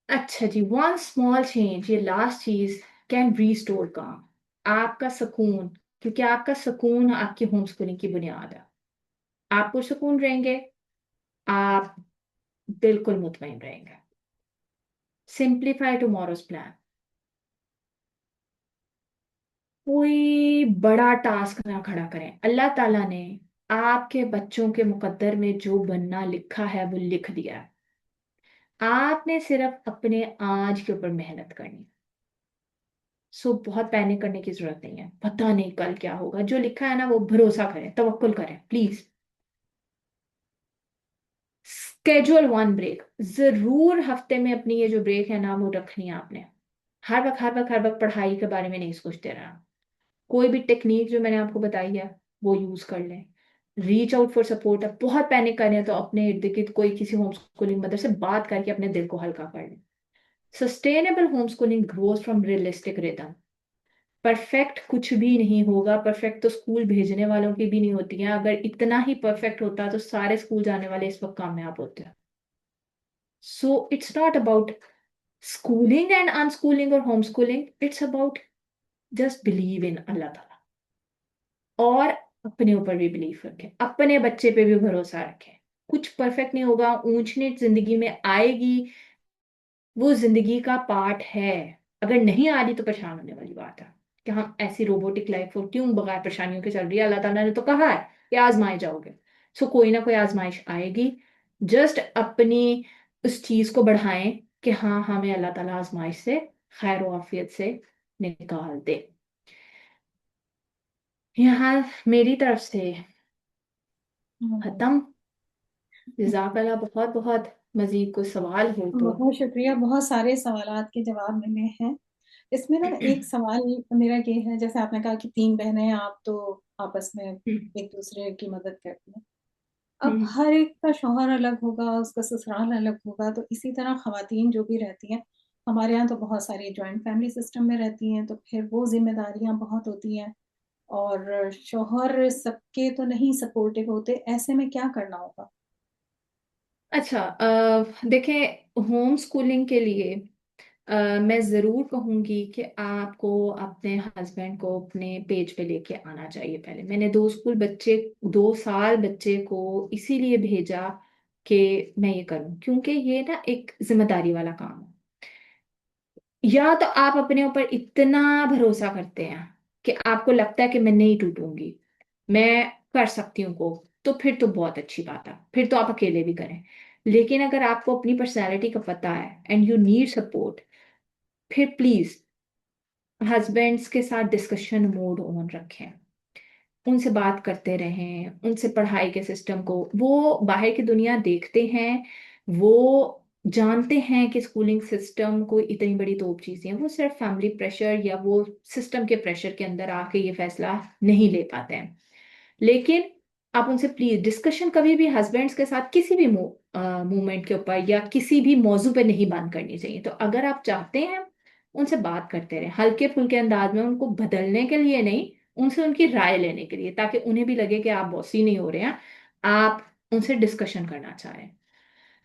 अच्छा जी, वन स्मॉल चेंज, ये लास्ट चीज, कैन रीस्टोर काम, आपका सुकून। क्योंकि आपका सुकून आपकी होम स्कूलिंग की बुनियाद है। आप पुरसुकून रहेंगे, आप बिल्कुल मुतमईन रहेंगे। Simplify tomorrow's plan. कोई बड़ा टास्क ना खड़ा करें। अल्लाह ताला ने आपके बच्चों के मुकद्दर में जो बनना लिखा है वो लिख दिया है। आपने सिर्फ अपने आज के ऊपर मेहनत करनी। सो बहुत पैनिक करने की जरूरत नहीं है, पता नहीं कल क्या होगा। जो लिखा है ना वो भरोसा करें, तवक्कुल करें प्लीज। Schedule one break. जरूर हफ्ते में अपनी ये जो ब्रेक है ना वो रखनी है आपने। हर वक्त हर वक्त हर वक्त पढ़ाई के बारे में नहीं सोचते रहना। कोई भी टेक्निक जो मैंने आपको बताई है वो यूज कर लें। Reach out for support. अब बहुत पैनिक कर रहे हैं तो अपने इर्द गिर्द कोई किसी होम स्कूलिंग मदर से बात करके अपने दिल को हल्का कर लें। Sustainable home schooling grows from realistic rhythm. Perfect कुछ भी नहीं होगा, परफेक्ट तो स्कूल भेजने वालों की भी नहीं होती है। अगर इतना ही परफेक्ट होता तो सारे स्कूल जाने वाले इस वक्त कामयाब होते हैं। So it's not about schooling and unschooling or homeschooling, it's about just believe in अल्लाह ताला, और अपने ऊपर भी बिलीव रखें, अपने बच्चे पे भी भरोसा रखें। कुछ परफेक्ट नहीं होगा, ऊंच नीच जिंदगी में आएगी, वो जिंदगी का पार्ट है। अगर नहीं आ रही तो परेशान होने वाली बात है कि हम ऐसी रोबोटिक लाइफ को क्यों बगैर परेशानियों के चल रही है। अल्लाह ताला ने तो कहा है कि आजमाए जाओगे। सो कोई ना कोई आजमाइश आएगी। जस्ट अपनी उस चीज को बढ़ाएं कि हाँ, हमें अल्लाह ताला आजमाइश से खैर आफियत से निकाल दे। यहाँ मेरी तरफ से हम्म। खत्म। जज़ाकल्लाह। बहुत बहुत मजीद कोई सवाल हो तो। बहुत शुक्रिया, बहुत सारे सवालात के जवाब मिले हैं। इसमें ना एक सवाल मेरा ये है, जैसे आपने कहा कि 3 बहनें हैं आप, तो आपस में एक-दूसरे की मदद करती हैं। अब हम्म। हर एक का शौहर अलग होगा, उसका ससुराल अलग होगा, तो इसी तरह ख़वातीन जो भी रहती हैं, हमारे यहाँ तो बहुत सारी जॉइंट फैमिली सिस्टम में रहती हैं, तो फिर वो ज़िम्मेदारियाँ बहुत होती हैं और शौहर सबके तो नहीं सपोर्टिव होते, ऐसे में क्या करना होगा? अच्छा, देखें, होम स्कूलिंग के लिए मैं ज़रूर कहूँगी कि आपको अपने हस्बैंड को अपने पेज पे लेके आना चाहिए। पहले मैंने 2 साल बच्चे को इसीलिए भेजा कि मैं ये करूँ, क्योंकि ये ना एक जिम्मेदारी वाला काम है। या तो आप अपने ऊपर इतना भरोसा करते हैं कि आपको लगता है कि मैं नहीं टूटूंगी, मैं कर सकती हूँ को, तो फिर तो बहुत अच्छी बात है, फिर तो आप अकेले भी करें। लेकिन अगर आपको अपनी पर्सनैलिटी का पता है एंड यू नीड सपोर्ट, फिर प्लीज हस्बैंड्स के साथ डिस्कशन मोड ऑन रखें। उनसे बात करते रहें, उनसे पढ़ाई के सिस्टम को, वो बाहर की दुनिया देखते हैं, वो जानते हैं कि स्कूलिंग सिस्टम कोई इतनी बड़ी तोप चीज़ नहीं है। वो सिर्फ फैमिली प्रेशर या वो सिस्टम के प्रेशर के अंदर आके ये फैसला नहीं ले पाते हैं। लेकिन आप उनसे प्लीज डिस्कशन कभी भी हस्बैंड्स के साथ किसी भी मूवमेंट के ऊपर या किसी भी मौजू पे नहीं बात करनी चाहिए। तो अगर आप चाहते हैं, उनसे बात करते रहें हल्के फुल्के अंदाज में, उनको बदलने के लिए नहीं, उनसे उनकी राय लेने के लिए, ताकि उन्हें भी लगे कि आप बॉसी नहीं हो रहे हैं, आप उनसे डिस्कशन करना चाह रहे हैं।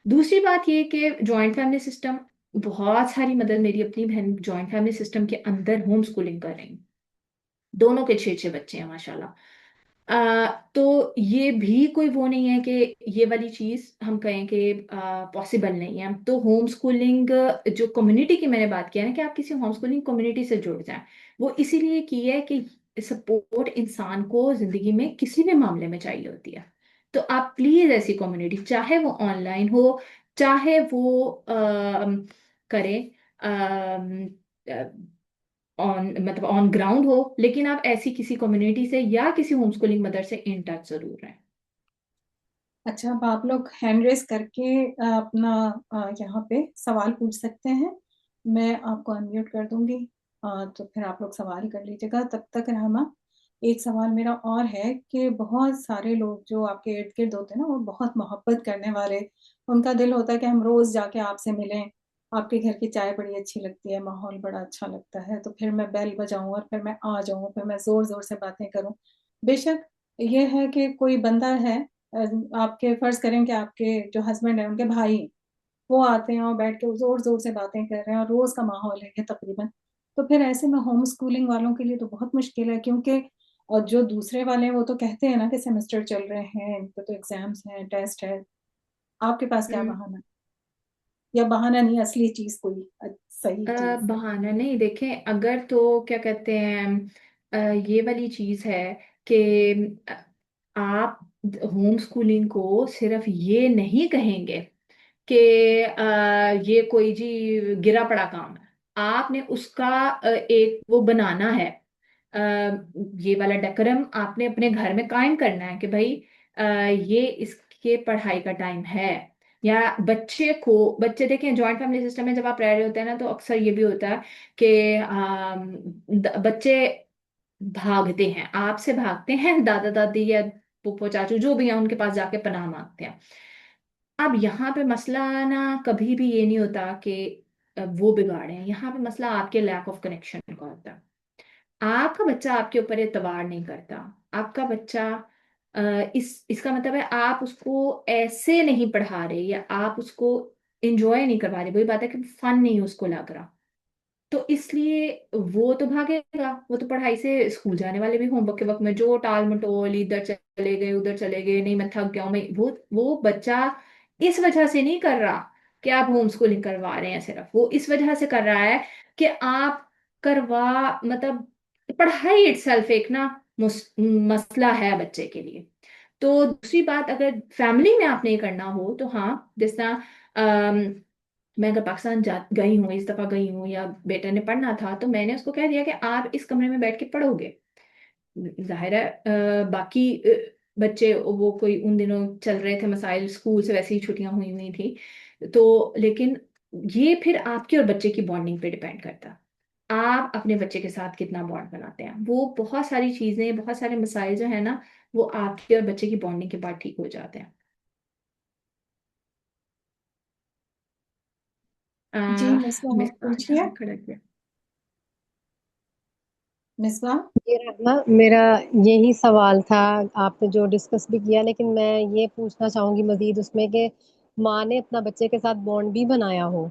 दूसरी बात ये कि जॉइंट फैमिली सिस्टम, बहुत सारी मदद, मेरी अपनी बहन जॉइंट फैमिली सिस्टम के अंदर होम स्कूलिंग कर रही हैं। दोनों के 6-6 बच्चे हैं माशाल्लाह। तो ये भी कोई वो नहीं है कि ये वाली चीज हम कहें कि पॉसिबल नहीं है। तो होम स्कूलिंग जो कम्युनिटी की मैंने बात किया ना कि आप किसी होम स्कूलिंग कम्युनिटी से जुड़ जाएं, वो इसीलिए की है कि सपोर्ट इंसान को जिंदगी में किसी भी मामले में चाहिए होती है। तो आप प्लीज ऐसी कम्युनिटी, चाहे वो ऑनलाइन हो, चाहे वो करें ऑन, मतलब ऑन ग्राउंड हो, लेकिन आप ऐसी किसी कम्युनिटी से या किसी होम स्कूलिंग मदर से इन टच जरूर रहें। अच्छा, अब आप लोग हैंड रेज़ करके अपना यहाँ पे सवाल पूछ सकते हैं। मैं आपको अनम्यूट कर दूँगी, तो फिर आप लोग सवाल कर लीजिएगा। तब तक रहमा, एक सवाल मेरा और है कि बहुत सारे लोग जो आपके इर्द-गिर्द होते हैं ना, वो बहुत मोहब्बत करने वाले, उनका दिल होता है कि हम रोज़ जाके आपसे मिलें, आपके घर की चाय बड़ी अच्छी लगती है, माहौल बड़ा अच्छा लगता है, तो फिर मैं बेल बजाऊँ और फिर मैं आ जाऊँ, फिर मैं ज़ोर-ज़ोर से बातें करूँ। बेशक ये है कि कोई बंदा है, अ, आपके फ़र्ज़ करें कि आपके जो हस्बैंड हैं, उनके भाई हैं, वो आते हैं और बैठ के ज़ोर-ज़ोर से बातें कर रहे हैं और रोज़ का माहौल है ये तकरीबन। तो फिर ऐसे में होम स्कूलिंग वालों के लिए तो बहुत मुश्किल है, क्योंकि जो दूसरे वाले हैं वो तो कहते हैं ना कि सेमेस्टर चल रहे हैं, इनके तो एग्ज़ाम्स हैं, टेस्ट है। आपके पास क्या हम्म। बहाना है? या बहाना नहीं, असली चीज़ कोई सही चीज़? बहाना नहीं, देखें, अगर तो क्या कहते हैं, अ, ये वाली चीज है कि आप होम स्कूलिंग को सिर्फ ये नहीं कहेंगे कि ये कोई जी गिरा पड़ा काम है, आपने उसका एक वो बनाना है। अ, ये वाला डेकोरम आपने अपने घर में कायम करना है कि भाई ये इसके पढ़ाई का टाइम है। या बच्चे देखें, जॉइंट फैमिली सिस्टम में जब आप रह रहे होते हैं ना, तो अक्सर ये भी होता है कि बच्चे भागते हैं, आपसे भागते हैं, दादा दादी या फूफो चाचू जो भी हैं उनके पास जाके पनाह मांगते हैं। अब यहाँ पे मसला ना कभी भी ये नहीं होता कि वो बिगाड़े हैं, यहाँ पे मसला आपके लैक ऑफ कनेक्शन का होता है। आपका बच्चा आपके ऊपर एतबार नहीं करता, आपका बच्चा इसका मतलब है आप उसको ऐसे नहीं पढ़ा रहे या आप उसको इंजॉय नहीं करवा रहे, वही बात है कि फन नहीं उसको लग रहा। तो इसलिए वो तो भागेगा, वो तो पढ़ाई से, स्कूल जाने वाले भी होमवर्क के वक्त में जो टाल मटोल, इधर चले गए उधर चले गए, नहीं मैं थक गया हूं, मैं वो बच्चा इस वजह से नहीं कर रहा कि आप होम स्कूलिंग करवा रहे हैं, सिर्फ वो इस वजह से कर रहा है कि आप मतलब पढ़ाई इटसेल्फ एक ना मसला है बच्चे के लिए। तो दूसरी बात, अगर फैमिली में आपने ये करना हो तो हाँ, जिस तरह मैं अगर पाकिस्तान जा गई हूँ, इस दफा गई हूँ, या बेटे ने पढ़ना था, तो मैंने उसको कह दिया कि आप इस कमरे में बैठ के पढ़ोगे। जाहिर है बाकी बच्चे वो कोई उन दिनों चल रहे थे मसाइल, स्कूल से वैसे ही छुट्टियां हुई हुई थी, तो लेकिन ये फिर आपके और बच्चे की बॉन्डिंग पे डिपेंड करता है। आप अपने बच्चे के साथ कितना बॉन्ड बनाते हैं, वो बहुत सारी चीजें, बहुत सारे मसाइल जो है ना, वो आपके और बच्चे की बॉन्डिंग के बाद ठीक हो जाते हैं। आ, जी मिसबा, मिस आप पूछिए। खड़ा किया। मिसबा। मेरा ना मेरा यही सवाल था, आपने जो डिस्कस भी किया, लेकिन मैं ये पूछना चाहूंगी मजीद उसमें कि माँ ने अपना बच्चे के साथ बॉन्ड भी बनाया हो,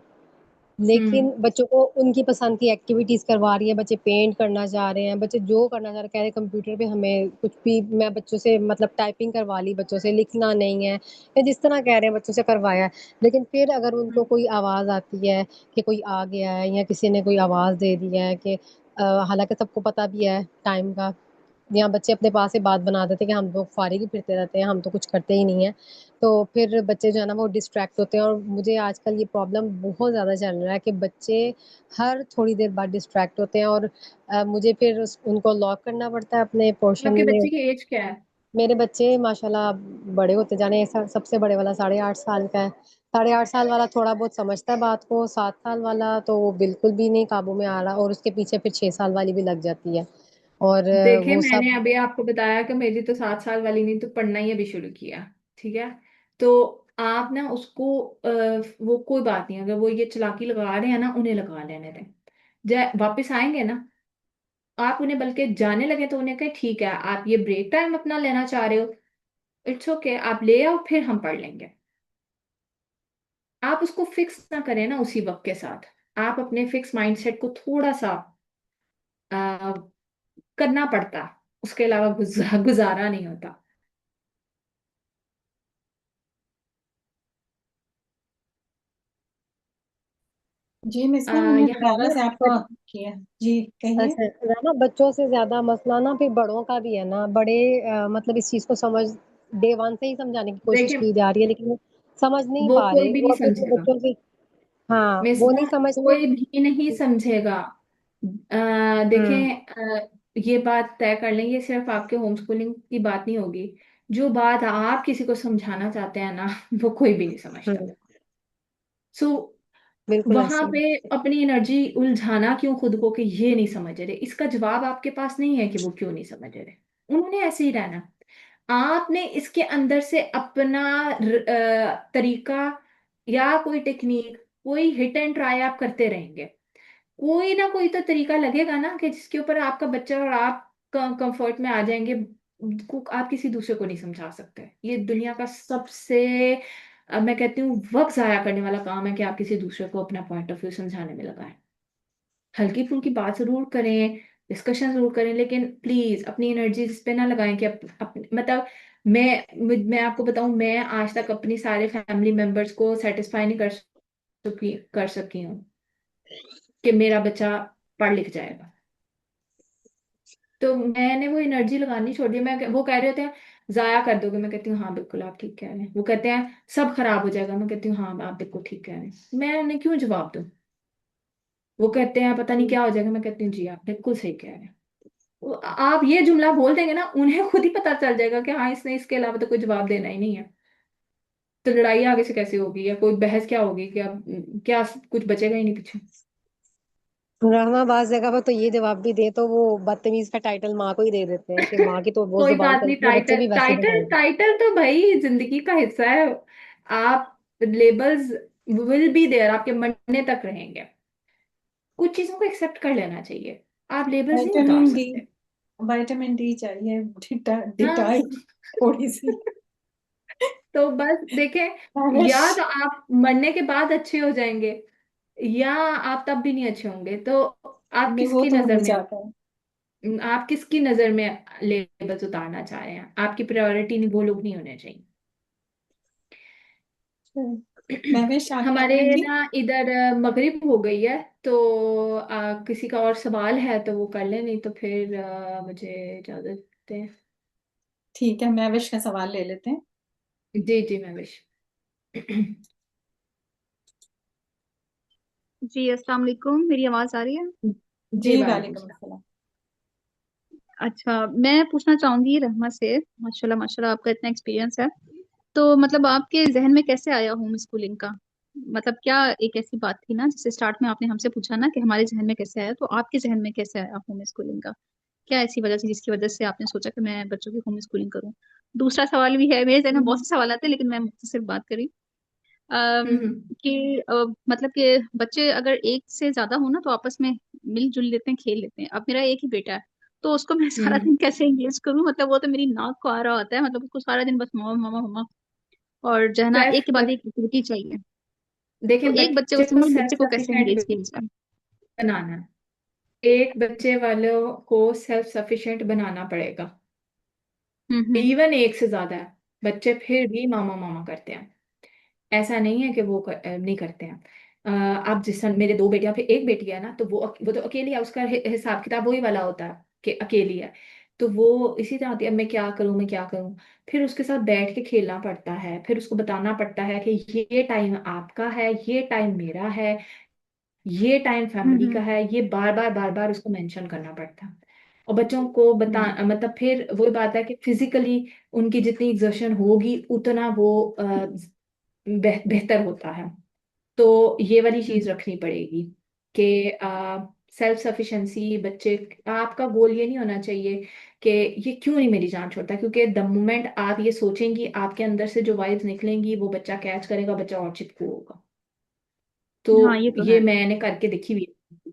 लेकिन हम्म। बच्चों को उनकी पसंद की एक्टिविटीज करवा रही है, बच्चे पेंट करना चाह रहे हैं, बच्चे जो करना चाह रहे हैं, कह रहे हैं कंप्यूटर पे हमें कुछ भी, मैं बच्चों से मतलब टाइपिंग करवा ली, बच्चों से लिखना नहीं है, या जिस तरह कह रहे हैं बच्चों से करवाया है। लेकिन फिर अगर उनको कोई आवाज आती है कि कोई आ गया है, या किसी ने कोई आवाज दे दी है कि हालांकि सबको पता भी है टाइम का, यहाँ बच्चे अपने पास से बात बना देते हैं कि हम लोग फारिग ही फिरते रहते हैं, हम तो कुछ करते ही नहीं है। तो फिर बच्चे जो है ना वो डिस्ट्रैक्ट होते हैं, और मुझे आजकल ये प्रॉब्लम बहुत ज़्यादा चल रहा है कि बच्चे हर थोड़ी देर बाद डिस्ट्रैक्ट होते हैं, और मुझे फिर उनको लॉक करना पड़ता है अपने पोर्शन आपके में। बच्चे की एज क्या है? मेरे बच्चे माशाल्लाह बड़े होते जाने, सबसे बड़े वाला 8.5 साल का है। 8.5 साल वाला थोड़ा बहुत समझता है बात को, 7 साल वाला तो वो बिल्कुल भी नहीं काबू में आ रहा, और उसके पीछे फिर 6 साल वाली भी लग जाती है, और देखिए, वो मैंने सब। अभी आपको बताया कि मेरी तो 7 साल वाली ने तो पढ़ना ही अभी शुरू किया। ठीक है, तो आप ना उसको वो कोई बात नहीं, अगर वो ये चालाकी लगा रहे हैं ना, उन्हें लगा लेने दें। वापस आएंगे ना, आप उन्हें बल्कि जाने लगे तो उन्हें कहें ठीक है, आप ये ब्रेक टाइम अपना लेना चाह रहे हो, इट्स ओके, आप ले आओ, फिर हम पढ़ लेंगे। आप उसको फिक्स ना करें ना उसी वक्त के साथ। आप अपने फिक्स माइंडसेट को थोड़ा सा आ, करना पड़ता, उसके अलावा गुजारा नहीं होता। जी मिसबा, मैंने यहाँ दोबारा से आपको किया। जी कहिए। अच्छा, ना बच्चों से ज्यादा मसला ना फिर बड़ों का भी है ना, बड़े मतलब इस चीज को समझ, डे वन से ही समझाने की कोशिश देखिए, की जा रही है, लेकिन वो समझ नहीं वो पा कोई रहे, भी वो नहीं अभी अपने समझेगा। बच्चों से। हाँ, वो नहीं मिसबा, समझते। कोई भी नहीं समझेगा। हम्म। देखें, ये बात तय कर लें, ये सिर्फ आपके होम स्कूलिंग की बात नहीं होगी। जो बात आप किसी को समझाना चाहते हैं ना, वो कोई भी नहीं समझता। हम्म। सो बिल्कुल वहां ऐसे पे ही। अपनी एनर्जी उलझाना क्यों खुद को कि ये नहीं समझ रहे, इसका जवाब आपके पास नहीं है कि वो क्यों नहीं समझ रहे। उन्होंने ऐसे ही रहना। आपने इसके अंदर से अपना तरीका या कोई टेक्निक, कोई हिट एंड ट्राई आप करते रहेंगे। कोई ना कोई तो तरीका लगेगा ना कि जिसके ऊपर आपका बच्चा और आप कंफर्ट में आ जाएंगे। आप किसी दूसरे को नहीं समझा सकते। ये दुनिया का सबसे मैं कहती हूँ वक्त जाया करने वाला काम है कि आप किसी दूसरे को अपना पॉइंट ऑफ व्यू समझाने में लगाएं। हल्की फुल्की बात जरूर करें, डिस्कशन जरूर करें, लेकिन प्लीज अपनी एनर्जी इस पे ना लगाएं कि मतलब मैं आपको बताऊं, मैं आज तक अपनी सारे फैमिली मेंबर्स को सेटिस्फाई नहीं कर सकी हूँ कि मेरा बच्चा पढ़ लिख जाएगा। तो मैंने वो एनर्जी लगानी छोड़ दी। वो कह रहे होते हैं जाया कर दोगे, मैं कहती हूँ हाँ बिल्कुल आप ठीक कह रहे हैं। वो कहते हैं सब खराब हो जाएगा, मैं कहती हूँ हाँ आप बिल्कुल ठीक कह रहे हैं। मैं उन्हें क्यों जवाब दूं? वो कहते हैं पता नहीं क्या हो जाएगा, मैं कहती हूँ जी आप बिल्कुल सही कह रहे हैं। आप ये जुमला बोल देंगे ना, उन्हें खुद ही पता चल जाएगा कि हाँ इसने इसके अलावा तो कोई जवाब देना ही नहीं है। तो लड़ाई आगे से कैसे होगी, या कोई बहस क्या होगी, क्या क्या कुछ बचेगा ही नहीं पीछे। रहमा बाज जगह पर तो ये जवाब भी दे तो वो बदतमीज का टाइटल माँ को ही दे देते हैं कि माँ की तो वो कोई जुबान बात नहीं, चलती है, बच्चे टाइटल भी वैसे ही टाइटल बताएंगे। टाइटल तो भाई जिंदगी का हिस्सा है। आप लेबल्स विल बी देयर, आपके मरने तक रहेंगे। कुछ चीजों को एक्सेप्ट कर लेना चाहिए। आप लेबल्स नहीं उतार विटामिन डी, सकते। विटामिन डी चाहिए, हाँ। डिटाइल थोड़ी सी। तो बस देखें, मैंने या तो आप मरने के बाद अच्छे हो जाएंगे, या आप तब भी नहीं अच्छे होंगे। तो आप नहीं, वो किसकी तो हो नजर ही में, जाता है। आप किसकी नजर में लेबल्स उतारना चाह रहे हैं? आपकी प्रायोरिटी नहीं, वो लोग नहीं होने चाहिए। मैं शाकिया हमारे बहन जी। ना इधर मगरिब हो गई है, तो किसी का और सवाल है तो वो कर ले, नहीं तो फिर मुझे इजाजत दें। ठीक है, मैं विश का सवाल ले लेते हैं। जी जी मैं विश। जी अस्सलाम वालेकुम, मेरी आवाज आ रही है? जी, जी वालेकुम वालेकुम सलाम। अस्सलाम। अच्छा, मैं पूछना चाहूंगी रहमा से, माशाल्लाह माशाल्लाह आपका इतना एक्सपीरियंस है, तो मतलब आपके जहन में कैसे आया होम स्कूलिंग का? मतलब क्या एक ऐसी बात थी ना, जैसे स्टार्ट में आपने हमसे पूछा ना कि हमारे जहन में कैसे आया, तो आपके जहन में कैसे आया होम स्कूलिंग का? क्या ऐसी वजह थी जिसकी वजह से आपने सोचा कि मैं बच्चों की होम स्कूलिंग करूँ? दूसरा सवाल भी है, मेरे जहन में बहुत से सवाल आते हैं, लेकिन मैं मुझसे सिर्फ बात करी हम्म। कि मतलब कि बच्चे अगर एक से ज्यादा हो ना तो आपस में मिलजुल लेते हैं, खेल लेते हैं। अब मेरा एक ही बेटा है, तो उसको मैं सारा हम्म। दिन कैसे एंगेज करूं? मतलब वो तो मेरी नाक को आ रहा होता है, मतलब उसको सारा दिन बस मम्मा मम्मा मम्मा, और जो है ना एक के बाद सेल्फ एक एक्टिविटी चाहिए। तो देखें, एक बच्चे बच्चे को उसमें बच्चे सेल्फ को कैसे सफिशिएंट एंगेज किया जाए? बनाना है। एक बच्चे वालों को सेल्फ सफिशिएंट बनाना पड़ेगा। हम्म। इवन एक से ज्यादा है, बच्चे फिर भी मामा मामा करते हैं। ऐसा नहीं है कि वो नहीं करते हैं। आप जिस मेरे दो बेटियां फिर एक बेटी है ना, तो वो तो अकेली है, उसका हिसाब किताब वही वाला होता है कि अकेली है। तो वो इसी तरह होती है, अब मैं क्या करूं, मैं क्या करूं। फिर उसके साथ बैठ के खेलना पड़ता है, फिर उसको बताना पड़ता है कि ये टाइम आपका है, ये टाइम मेरा है, ये टाइम फैमिली का हम्म। है। ये बार बार बार बार उसको मेंशन करना पड़ता है। और बच्चों को बता हम्म। मतलब फिर वही बात है कि फिजिकली उनकी जितनी एग्जर्शन होगी उतना वो बेहतर होता है। तो ये वाली चीज हम्म। रखनी पड़ेगी कि सेल्फ सफिशिएंसी बच्चे। आपका गोल ये नहीं होना चाहिए कि ये क्यों नहीं मेरी जान छोड़ता, क्योंकि द मोमेंट आप ये सोचेंगी आपके अंदर से जो वाइब्स निकलेंगी वो बच्चा कैच करेगा, बच्चा और चिपकू होगा। हाँ तो ये तो ये है। मैंने करके देखी हुई है।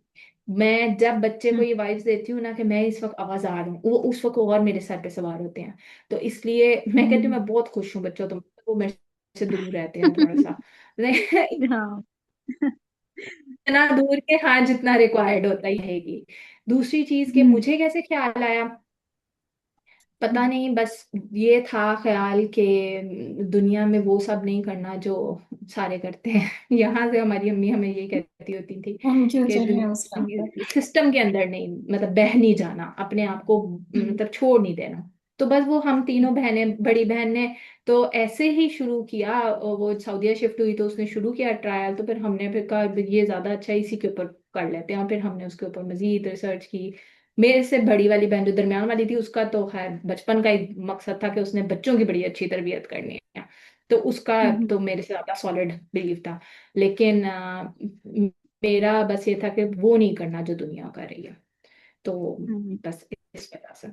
मैं जब बच्चे को हम्म। ये वाइब्स देती हूँ ना कि मैं इस वक्त आवाज़ार हूँ, वो उस वक्त और मेरे सर पे सवार होते हैं। तो इसलिए मैं कहती हूँ हम्म। मैं बहुत खुश हूँ बच्चों, तो वो मेरे से दूर रहते हैं थोड़ा सा। हाँ। इतना दूर के, हाँ, जितना रिक्वायर्ड होता ही रहेगी। दूसरी चीज के हम्म। मुझे कैसे ख्याल आया पता हम्म। नहीं, बस ये था ख्याल कि दुनिया में वो सब नहीं करना जो सारे करते हैं। यहाँ से हमारी अम्मी हमें ये कहती होती थी हम क्यों कि चले उस रास्ते पे। सिस्टम के अंदर नहीं, मतलब बह नहीं जाना, अपने आप को हम्म। मतलब छोड़ नहीं देना। तो बस वो हम तीनों बहनें, बड़ी बहन ने तो ऐसे ही शुरू किया, और वो सऊदीया शिफ्ट हुई तो उसने शुरू किया ट्रायल, तो फिर हमने फिर कहा ये ज्यादा अच्छा है, इसी के ऊपर कर लेते हैं। फिर हमने उसके ऊपर मजीद रिसर्च की। मेरे से बड़ी वाली बहन जो दरमियान वाली थी, उसका तो खैर बचपन का ही मकसद था कि उसने बच्चों की बड़ी अच्छी तरबियत करनी है, तो उसका हम्म। तो मेरे से ज्यादा सॉलिड बिलीव था। लेकिन मेरा बस ये था कि वो नहीं करना जो दुनिया कर रही है। तो हम्म। बस इस वजह से।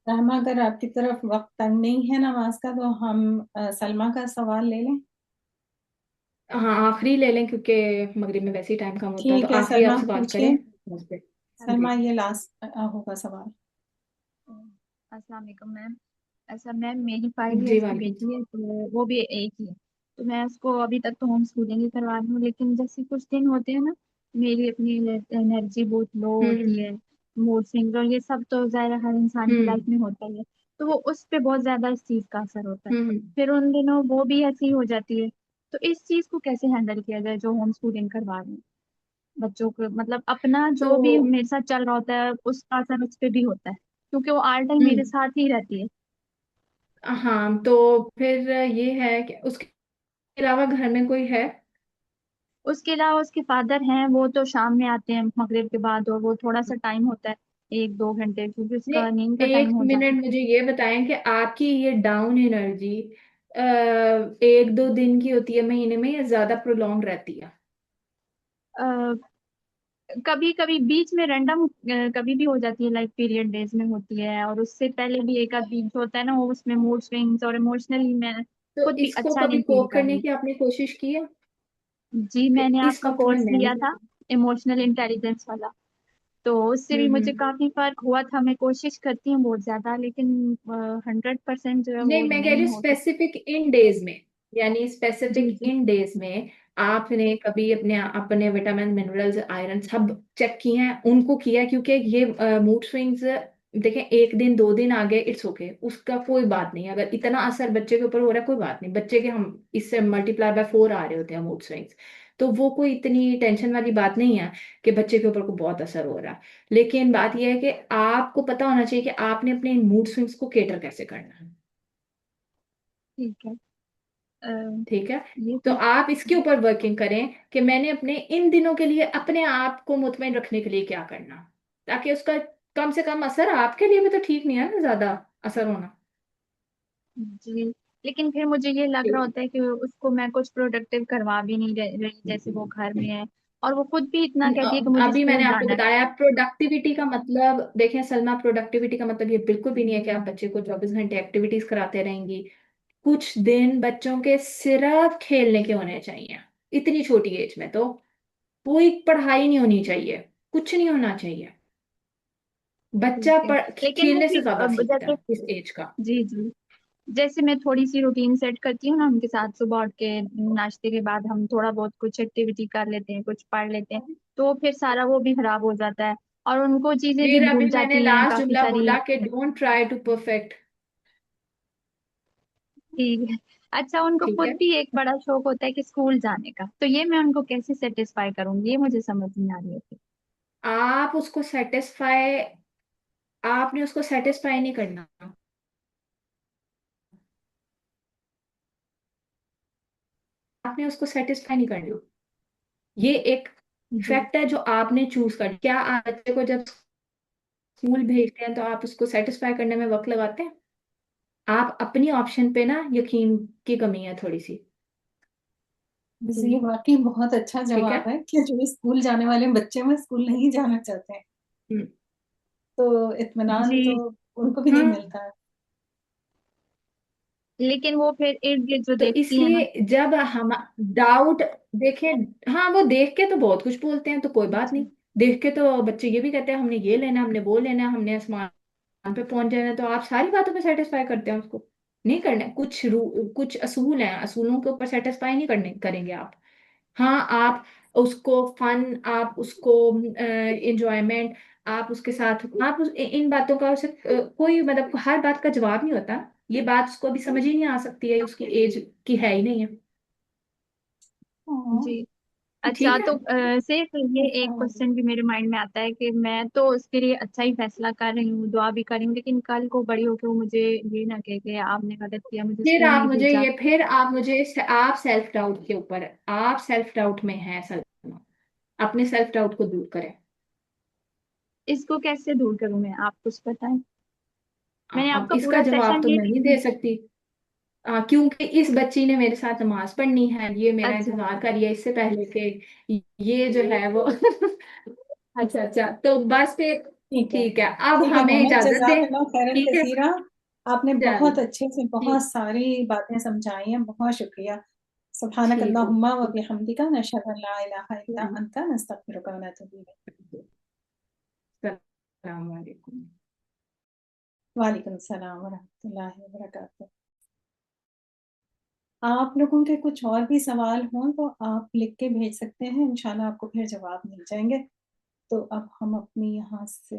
रहमा, अगर आपकी तरफ वक्त तंग नहीं है नमाज का, तो हम सलमा का सवाल ले लें। हाँ, आखिरी ले लें क्योंकि मगरिब में वैसे ही टाइम कम होता है, तो ठीक है, आखिरी आप सलमा सवाल करें। पूछिए। नमस्ते। सलमा, जी। ये लास्ट होगा सवाल। अस्सलाम वालेकुम मैम। ऐसा मैम, मेरी 5 इयर्स जी की वालेकुम। बेटी है, तो वो भी एक ही है। तो मैं उसको अभी तक तो होम स्कूलिंग ही करवा रही हूँ, लेकिन जैसे कुछ दिन होते हैं ना, मेरी अपनी एनर्जी बहुत लो होती हम्म। है, मूड स्विंग और ये सब तो ज़ाहिर है हर इंसान की हम्म। लाइफ में होता ही है। तो वो उस पे बहुत ज्यादा इस चीज का असर होता है। हम्म। फिर उन दिनों वो भी ऐसी हो जाती है। तो इस चीज को कैसे हैंडल किया जाए, जो होम स्कूलिंग करवा रहे हैं बच्चों को? मतलब अपना तो जो भी मेरे साथ चल रहा होता है उसका असर उस पे भी होता है, क्योंकि वो आल टाइम मेरे हम्म। साथ ही रहती है। हाँ, तो फिर ये है कि उसके अलावा घर में कोई है? उसके अलावा उसके फादर हैं, वो तो शाम में आते हैं मगरिब के बाद, और वो थोड़ा सा टाइम होता है 1-2 घंटे, क्योंकि नहीं, उसका नींद का टाइम एक हो जाता मिनट मुझे ये बताएं कि आपकी ये डाउन एनर्जी 1-2 दिन की होती है महीने में, या ज्यादा प्रोलॉन्ग रहती है? है। कभी कभी बीच में रैंडम कभी भी हो जाती है, लाइक पीरियड डेज में होती है, और उससे पहले भी एक आध बीच होता है ना, वो उसमें मूड स्विंग्स और इमोशनली मैं तो खुद भी इसको अच्छा कभी नहीं फील कोप कर करने रही। की आपने कोशिश की है? जी, कि मैंने इस आपका वक्त में कोर्स मैंने। लिया था, इमोशनल इंटेलिजेंस वाला, तो उससे भी मुझे हम्म। काफी फर्क हुआ था। मैं कोशिश करती हूँ बहुत ज्यादा, लेकिन 100% जो है वो नहीं, मैं कह रही नहीं हूँ हो सकता। स्पेसिफिक इन डेज में, यानी जी स्पेसिफिक जी। इन डेज में आपने कभी अपने अपने विटामिन मिनरल्स आयरन सब चेक किए हैं, उनको किया है? क्योंकि ये मूड स्विंग्स, देखें, 1 दिन 2 दिन आगे इट्स ओके, उसका कोई बात नहीं। अगर इतना असर बच्चे के ऊपर हो रहा है, कोई बात नहीं, बच्चे के हम इससे मल्टीप्लाई बाय 4 आ रहे होते हैं मूड स्विंग्स। तो वो कोई इतनी टेंशन वाली बात नहीं है कि बच्चे के ऊपर को बहुत असर हो रहा है। लेकिन बात यह है कि आपको पता होना चाहिए कि आपने अपने मूड स्विंग्स को केटर कैसे करना है। ठीक है। अ, ठीक है। ये तो तो आप इसके ऊपर वर्किंग करें कि मैंने अपने इन दिनों के लिए अपने आप को मुतमईन रखने के लिए क्या करना, ताकि उसका कम से कम असर आपके लिए भी तो ठीक नहीं है ना, ज्यादा असर होना। जी, लेकिन फिर मुझे ये लग रहा ठीक। होता है कि उसको मैं कुछ प्रोडक्टिव करवा भी नहीं रही, जैसे वो घर में है और वो खुद भी इतना कहती है कि मुझे अभी मैंने स्कूल आपको जाना है। बताया प्रोडक्टिविटी का मतलब, देखें सलमा, प्रोडक्टिविटी का मतलब ये बिल्कुल भी नहीं है कि आप बच्चे को 24 घंटे एक्टिविटीज कराते रहेंगी। कुछ दिन बच्चों के सिर्फ खेलने के होने चाहिए। इतनी छोटी एज में तो कोई पढ़ाई नहीं होनी चाहिए, कुछ नहीं होना चाहिए। ठीक बच्चा है, लेकिन वो खेलने से फिर ज्यादा सीखता जैसे है इस एज का। जी जी, जैसे मैं थोड़ी सी रूटीन सेट करती हूँ ना उनके साथ, सुबह उठ के नाश्ते के बाद हम थोड़ा बहुत कुछ एक्टिविटी कर लेते हैं, कुछ पढ़ लेते हैं, तो फिर सारा वो भी खराब हो जाता है और उनको चीजें भी फिर अभी भूल मैंने जाती हैं लास्ट काफी जुमला सारी। बोला कि डोंट ट्राई टू परफेक्ट। ठीक है। अच्छा, उनको ठीक खुद है। भी एक बड़ा शौक होता है कि स्कूल जाने का, तो ये मैं उनको कैसे सेटिस्फाई करूंगी, ये मुझे समझ नहीं आ रही है। आप उसको सेटिस्फाई आपने उसको सेटिस्फाई नहीं करना। आपने उसको सेटिस्फाई नहीं करना। ये एक जी फैक्ट है जो आपने चूज कर। क्या आप बच्चे को जब स्कूल भेजते हैं तो आप उसको सेटिस्फाई करने में वक्त लगाते हैं? आप अपनी ऑप्शन पे ना यकीन की कमी है थोड़ी सी। जी, ये वाकई बहुत अच्छा ठीक है। जवाब है कि जो स्कूल जाने वाले बच्चे में स्कूल नहीं जाना चाहते हैं, हम्म। तो इत्मीनान तो जी, उनको भी नहीं हाँ। मिलता है। लेकिन वो फिर इर्द गिर्द जो तो देखती है ना। इसलिए जब हम डाउट देखें, हाँ वो देख के तो बहुत कुछ बोलते हैं तो कोई बात नहीं। जी, देख के तो बच्चे ये भी कहते हैं हमने ये लेना, हमने वो लेना, हमने आसमान पे पहुंच जाना है, तो आप सारी बातों पे सेटिस्फाई करते हैं उसको। नहीं करना है। कुछ असूल हैं, असूलों के ऊपर सेटिस्फाई नहीं करने करेंगे आप। हाँ आप उसको फन, आप उसको इंजॉयमेंट, आप उसके साथ आप इन बातों का उसे कोई मतलब हर बात का जवाब नहीं होता। ये बात उसको अभी समझ ही नहीं आ सकती है, उसकी एज की है ही नहीं है। हाँ, जी। अच्छा, ठीक है। तो सिर्फ ये एक क्वेश्चन भी मेरे माइंड में आता है कि मैं तो उसके लिए अच्छा ही फैसला कर रही हूँ, दुआ भी कर रही हूँ, लेकिन कल को बड़ी होकर वो मुझे ये ना कहे कि आपने गलत किया, मुझे स्कूल नहीं भेजा। आप सेल्फ डाउट के ऊपर, आप सेल्फ डाउट में हैं सलमा। अपने सेल्फ डाउट को दूर करें। इसको कैसे दूर करूं मैं, आप कुछ बताएं। मैंने अब आपका इसका पूरा जवाब सेशन तो ये मैं नहीं दे सकती। क्योंकि इस बच्ची ने मेरे साथ नमाज पढ़नी है, ये मेरा अच्छा इंतजार कर रही है इससे पहले कि ये जो है वो अच्छा अच्छा, तो बस फिर ठीक है। ठीक है, अब ठीक है हमें मोहम्मद, इजाजत दे। जज़ाकल्लाह खैरन ठीक है। कसीरा। आपने चलो। बहुत अच्छे से बहुत ठीक। सारी बातें समझाई हैं, बहुत शुक्रिया। सुब्हानक ठीक है। अल्लाहुम्मा व बिहम्दिका नशहदु अन ला इलाहा इल्ला चलो। अंता नस्तगफिरुका व नतूबु इलैक। सलाम वालेकुम। वालेकुम सलाम व रहमतुल्लाहि व बरकातहू। आप लोगों के कुछ और भी सवाल हों तो आप लिख के भेज सकते हैं, इंशाल्लाह आपको फिर जवाब मिल जाएँगे। तो अब हम अपनी यहाँ से